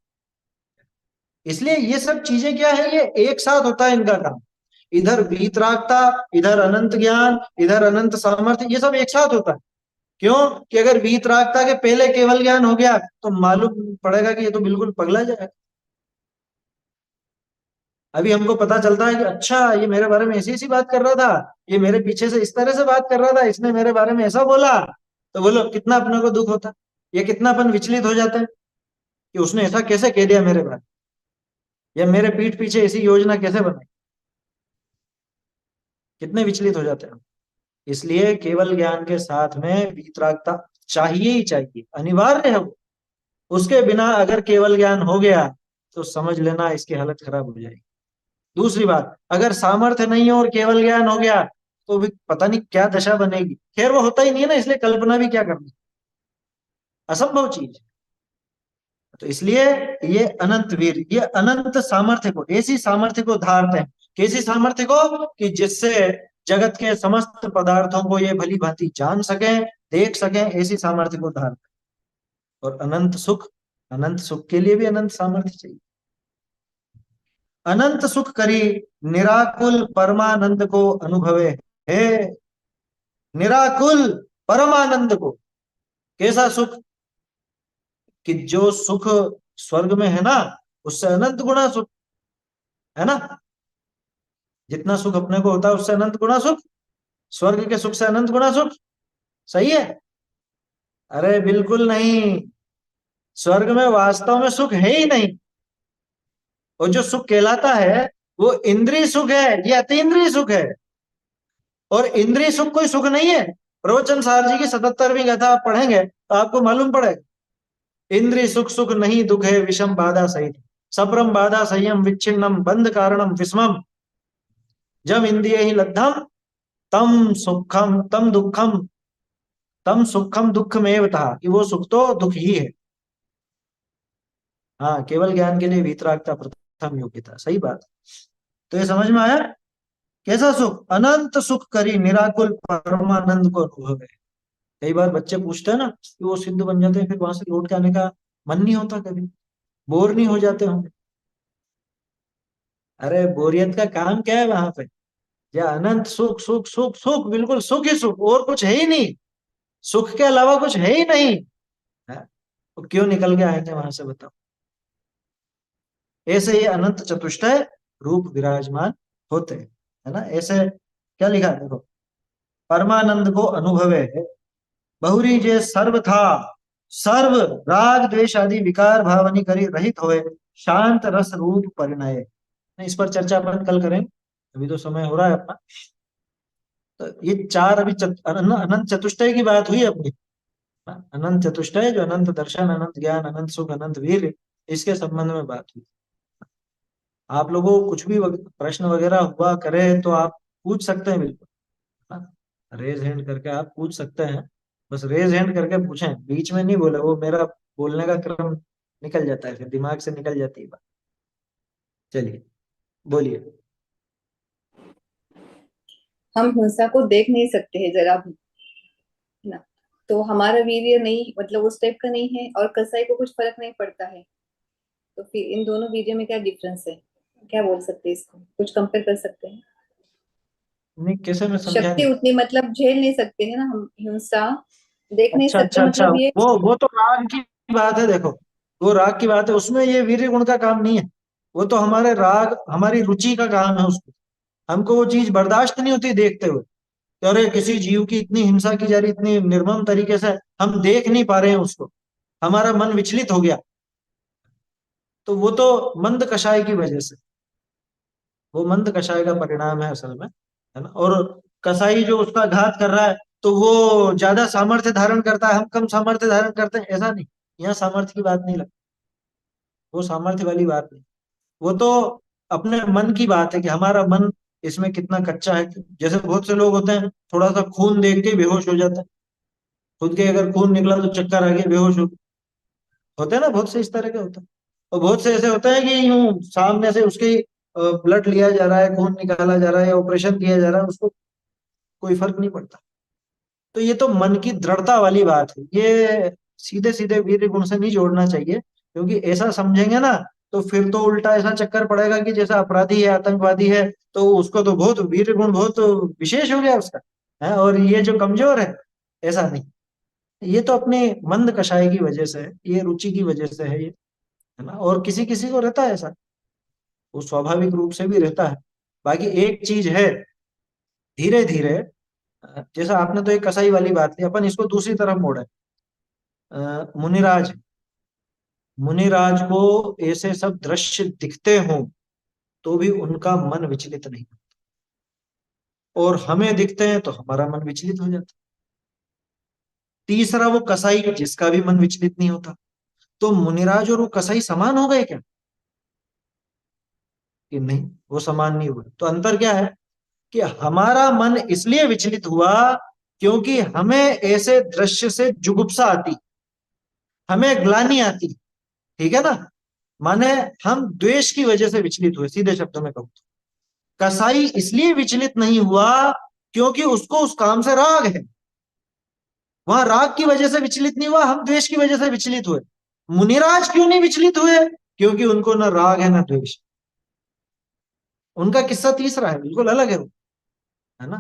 इसलिए ये सब चीजें क्या है, ये एक साथ होता है इनका काम। इधर वीतरागता, इधर अनंत ज्ञान, इधर अनंत सामर्थ्य, ये सब एक साथ होता है। क्यों? कि अगर वीतरागता के पहले केवल ज्ञान हो गया तो मालूम पड़ेगा कि ये तो बिल्कुल पगला जाएगा। अभी हमको पता चलता है कि अच्छा ये मेरे बारे में ऐसी ऐसी बात कर रहा था, ये मेरे पीछे से इस तरह से बात कर रहा था, इसने मेरे बारे में ऐसा बोला। तो बोलो कितना अपने को दुख होता है, ये कितना अपन विचलित हो जाते हैं कि उसने ऐसा कैसे कह दिया मेरे बारे में, या मेरे पीठ पीछे ऐसी योजना कैसे बनाई। कितने विचलित हो जाते हैं। इसलिए केवल ज्ञान के साथ में वीतरागता चाहिए ही चाहिए, अनिवार्य है वो। उसके बिना अगर केवल ज्ञान हो गया तो समझ लेना इसकी हालत खराब हो जाएगी। दूसरी बात, अगर सामर्थ्य नहीं हो और केवल ज्ञान हो गया तो भी पता नहीं क्या दशा बनेगी। खैर वो होता ही नहीं है ना, इसलिए कल्पना भी क्या करनी, असंभव चीज। तो इसलिए ये अनंत वीर, ये अनंत सामर्थ्य को, ऐसी सामर्थ्य को धारते हैं। कैसी सामर्थ्य को? कि जिससे जगत के समस्त पदार्थों को ये भली भांति जान सकें, देख सकें, ऐसी सामर्थ्य को धारते हैं। और अनंत सुख के लिए भी अनंत सामर्थ्य चाहिए। अनंत सुख करी निराकुल परमानंद को अनुभवे है। निराकुल परमानंद को, कैसा सुख? कि जो सुख स्वर्ग में है ना, उससे अनंत गुना सुख है ना। जितना सुख अपने को होता है उससे अनंत गुना सुख, स्वर्ग के सुख से अनंत गुना सुख। सही है? अरे बिल्कुल नहीं, स्वर्ग में वास्तव में सुख है ही नहीं। और जो सुख कहलाता है वो इंद्रिय सुख है, ये अतीन्द्रिय सुख है। और इंद्रिय सुख कोई सुख नहीं है। प्रवचन सार जी की 77वीं गाथा आप पढ़ेंगे तो आपको मालूम पड़ेगा। इंद्रिय सुख सुख नहीं दुख है विषम बाधा सहित, सप्रम बाधा संयम विच्छिन्नम बंध कारणम विस्मम, जम इंद्रिय ही लब्धम तम सुखम दुखमेव था। कि वो सुख तो दुख ही है। हाँ, केवल ज्ञान के लिए वीतरागता प्रथम योग्यता। सही बात। तो ये समझ में आया? कैसा सुख? अनंत सुख करी निराकुल परमानंद को अनुभव है। कई बार बच्चे पूछते हैं ना कि वो सिद्ध बन जाते हैं, फिर वहां से लौट के आने का मन नहीं होता, कभी बोर नहीं हो जाते होंगे? अरे बोरियत का काम क्या है वहां पे? या अनंत सुख सुख सुख सुख, बिल्कुल सुख ही सुख, और कुछ है ही नहीं। सुख के अलावा कुछ है ही नहीं है। वो क्यों निकल के आएंगे वहां से, बताओ। ऐसे ही अनंत चतुष्टय रूप विराजमान होते हैं, है ना। ऐसे क्या लिखा है, देखो, परमानंद को अनुभवे है, बहुरी जे सर्व था, सर्व राग द्वेष आदि विकार भावनी करी रहित होए, शांत रस रूप परिणय। इस पर चर्चा अपन कल करें, अभी तो समय हो रहा है अपना। तो ये चार अभी अनंत चतुष्टय की बात हुई अपनी। अनंत चतुष्टय जो अनंत दर्शन, अनंत ज्ञान, अनंत सुख, अनंत वीर, इसके संबंध में बात हुई। आप लोगों को कुछ भी प्रश्न वगैरह हुआ करे तो आप पूछ सकते हैं, बिल्कुल। हाँ, रेज हैंड करके आप पूछ सकते हैं। बस रेज हैंड करके पूछें, बीच में नहीं बोले, वो मेरा बोलने का क्रम निकल जाता है, फिर दिमाग से निकल जाती है बात। चलिए बोलिए। हम हिंसा को देख नहीं सकते हैं जरा भी, है ना। तो हमारा वीर्य नहीं, मतलब उस टाइप का नहीं है, और कसाई को कुछ फर्क नहीं पड़ता है। तो फिर इन दोनों वीर्य में क्या डिफरेंस है, क्या बोल सकते हैं, इसको कुछ कंपेयर कर सकते हैं। नहीं, कैसे, मैं समझा शक्ति नहीं। उतनी, मतलब झेल नहीं सकते हैं ना हम हिंसा, देख नहीं अच्छा सकते, अच्छा अच्छा, मतलब ये। वो तो राग की बात है, देखो, वो राग की बात है, उसमें ये वीर्य गुण का काम नहीं है। वो तो हमारे राग, हमारी रुचि का काम है उसको। हमको वो चीज बर्दाश्त नहीं होती देखते हुए कि अरे किसी जीव की इतनी हिंसा की जा रही, इतनी निर्मम तरीके से हम देख नहीं पा रहे हैं उसको, हमारा मन विचलित हो गया। तो वो तो मंद कषाय की वजह से, वो मंद कषाय का परिणाम है असल में, है ना। और कसाई जो उसका घात कर रहा है, तो वो ज्यादा सामर्थ्य धारण करता है, हम कम सामर्थ्य धारण करते हैं, ऐसा नहीं। यहाँ सामर्थ्य की बात नहीं लगती, वो सामर्थ्य वाली बात नहीं। वो तो अपने मन की बात है कि हमारा मन इसमें कितना कच्चा है। जैसे बहुत से लोग होते हैं, थोड़ा सा खून देख के बेहोश हो जाते हैं, खुद के अगर खून निकला तो चक्कर आ गया, बेहोश हो, होते हैं ना, बहुत से इस तरह के होते हैं। और बहुत से ऐसे होते हैं कि यूं सामने से उसके ब्लड लिया जा रहा है, खून निकाला जा रहा है, या ऑपरेशन किया जा रहा है, उसको कोई फर्क नहीं पड़ता। तो ये तो मन की दृढ़ता वाली बात है, ये सीधे सीधे वीर्य गुण से नहीं जोड़ना चाहिए, क्योंकि ऐसा समझेंगे ना तो फिर तो उल्टा ऐसा चक्कर पड़ेगा कि जैसा अपराधी है, आतंकवादी है, तो उसको तो बहुत वीर्य गुण बहुत विशेष हो गया उसका, है, और ये जो कमजोर है, ऐसा नहीं। ये तो अपने मंद कषाय की वजह से है, ये रुचि की वजह से है ये, है ना। और किसी किसी को रहता है ऐसा, वो स्वाभाविक रूप से भी रहता है। बाकी एक चीज है, धीरे धीरे, जैसा आपने तो एक कसाई वाली बात ली, अपन इसको दूसरी तरफ मोड़े। मुनिराज, मुनिराज को ऐसे सब दृश्य दिखते हों तो भी उनका मन विचलित नहीं, और हमें दिखते हैं तो हमारा मन विचलित हो जाता। तीसरा वो कसाई जिसका भी मन विचलित नहीं होता। तो मुनिराज और वो कसाई समान हो गए क्या, कि नहीं, वो समान नहीं हुए। तो अंतर क्या है कि हमारा मन इसलिए विचलित हुआ क्योंकि हमें ऐसे दृश्य से जुगुप्सा आती, हमें ग्लानि आती, ठीक है ना। माने हम द्वेष की वजह से विचलित हुए, सीधे शब्दों में कहूं तो। कसाई इसलिए विचलित नहीं हुआ क्योंकि उसको उस काम से राग है, वहां राग की वजह से विचलित नहीं हुआ, हम द्वेष की वजह से विचलित हुए। मुनिराज क्यों नहीं विचलित हुए, क्योंकि उनको न राग है न द्वेष। उनका किस्सा तीसरा है, बिल्कुल अलग है वो, है ना।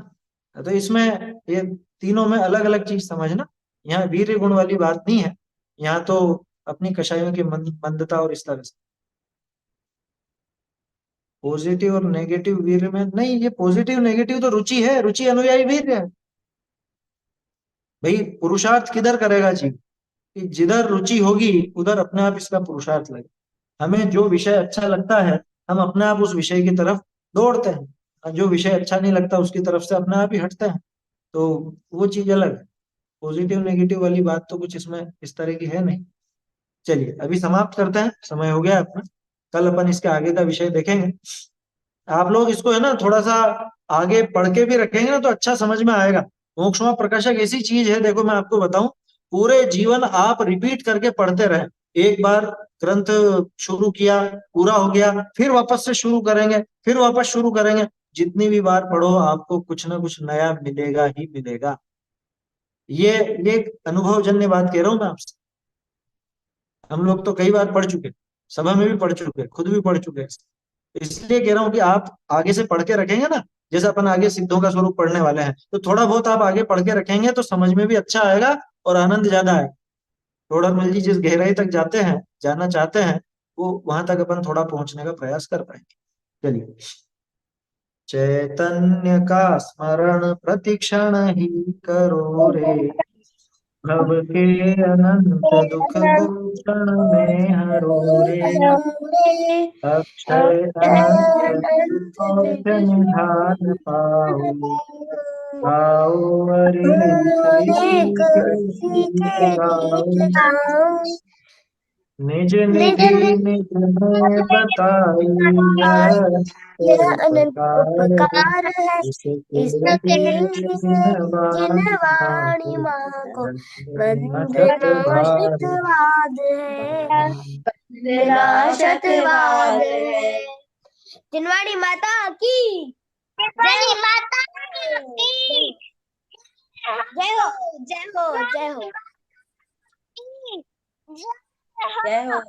तो इसमें ये तीनों में अलग अलग चीज समझना। यहाँ वीर्य गुण वाली बात नहीं है, यहाँ तो अपनी कषायों की मंदता और इस तरह से। पॉजिटिव और नेगेटिव वीर्य में नहीं, ये पॉजिटिव नेगेटिव तो रुचि है, रुचि अनुयायी वीर्य है। भाई पुरुषार्थ किधर करेगा जीव, कि जिधर रुचि होगी उधर अपने आप इसका पुरुषार्थ लगेगा। हमें जो विषय अच्छा लगता है, हम अपने आप उस विषय की तरफ दौड़ते हैं, और जो विषय अच्छा नहीं लगता उसकी तरफ से अपने आप ही हटते हैं। तो वो चीज अलग है। पॉजिटिव नेगेटिव वाली बात तो कुछ इसमें इस तरह की है नहीं। चलिए अभी समाप्त करते हैं, समय हो गया अपना। कल अपन इसके आगे का विषय देखेंगे। आप लोग इसको, है ना, थोड़ा सा आगे पढ़ के भी रखेंगे ना तो अच्छा समझ में आएगा। मोक्षमा प्रकाशक ऐसी चीज है, देखो मैं आपको बताऊं, पूरे जीवन आप रिपीट करके पढ़ते रहे। एक बार ग्रंथ शुरू किया, पूरा हो गया, फिर वापस से शुरू करेंगे, फिर वापस शुरू करेंगे। जितनी भी बार पढ़ो आपको कुछ ना कुछ नया मिलेगा ही मिलेगा। ये ये अनुभवजन्य बात कह रहा हूं मैं आपसे। हम लोग तो कई बार पढ़ चुके, सभा में भी पढ़ चुके, खुद भी पढ़ चुके। इसलिए कह रहा हूँ कि आप आगे से पढ़ के रखेंगे ना, जैसे अपन आगे सिद्धों का स्वरूप पढ़ने वाले हैं, तो थोड़ा बहुत आप आगे पढ़ के रखेंगे तो समझ में भी अच्छा आएगा और आनंद ज्यादा आएगा। टोडरमल जी जिस गहराई तक जाना चाहते हैं, वो वहां तक अपन थोड़ा पहुंचने का प्रयास कर पाएंगे। चलिए। चैतन्य का स्मरण प्रतिक्षण ही करो रे, भव के अनंत दुख भूषण में हरो रे, अक्षय अनंत मोक्ष निधान पाओ, आओ अरे के गीत गाओ, निज निज निज में बताई यह उपकार है, इसके जिन वाणी माँ को वंदनाशित वंदनाशतवाद है। जिनवाणी माता की जिनवाणी माता की जय हो जय हो जय हो जय हो।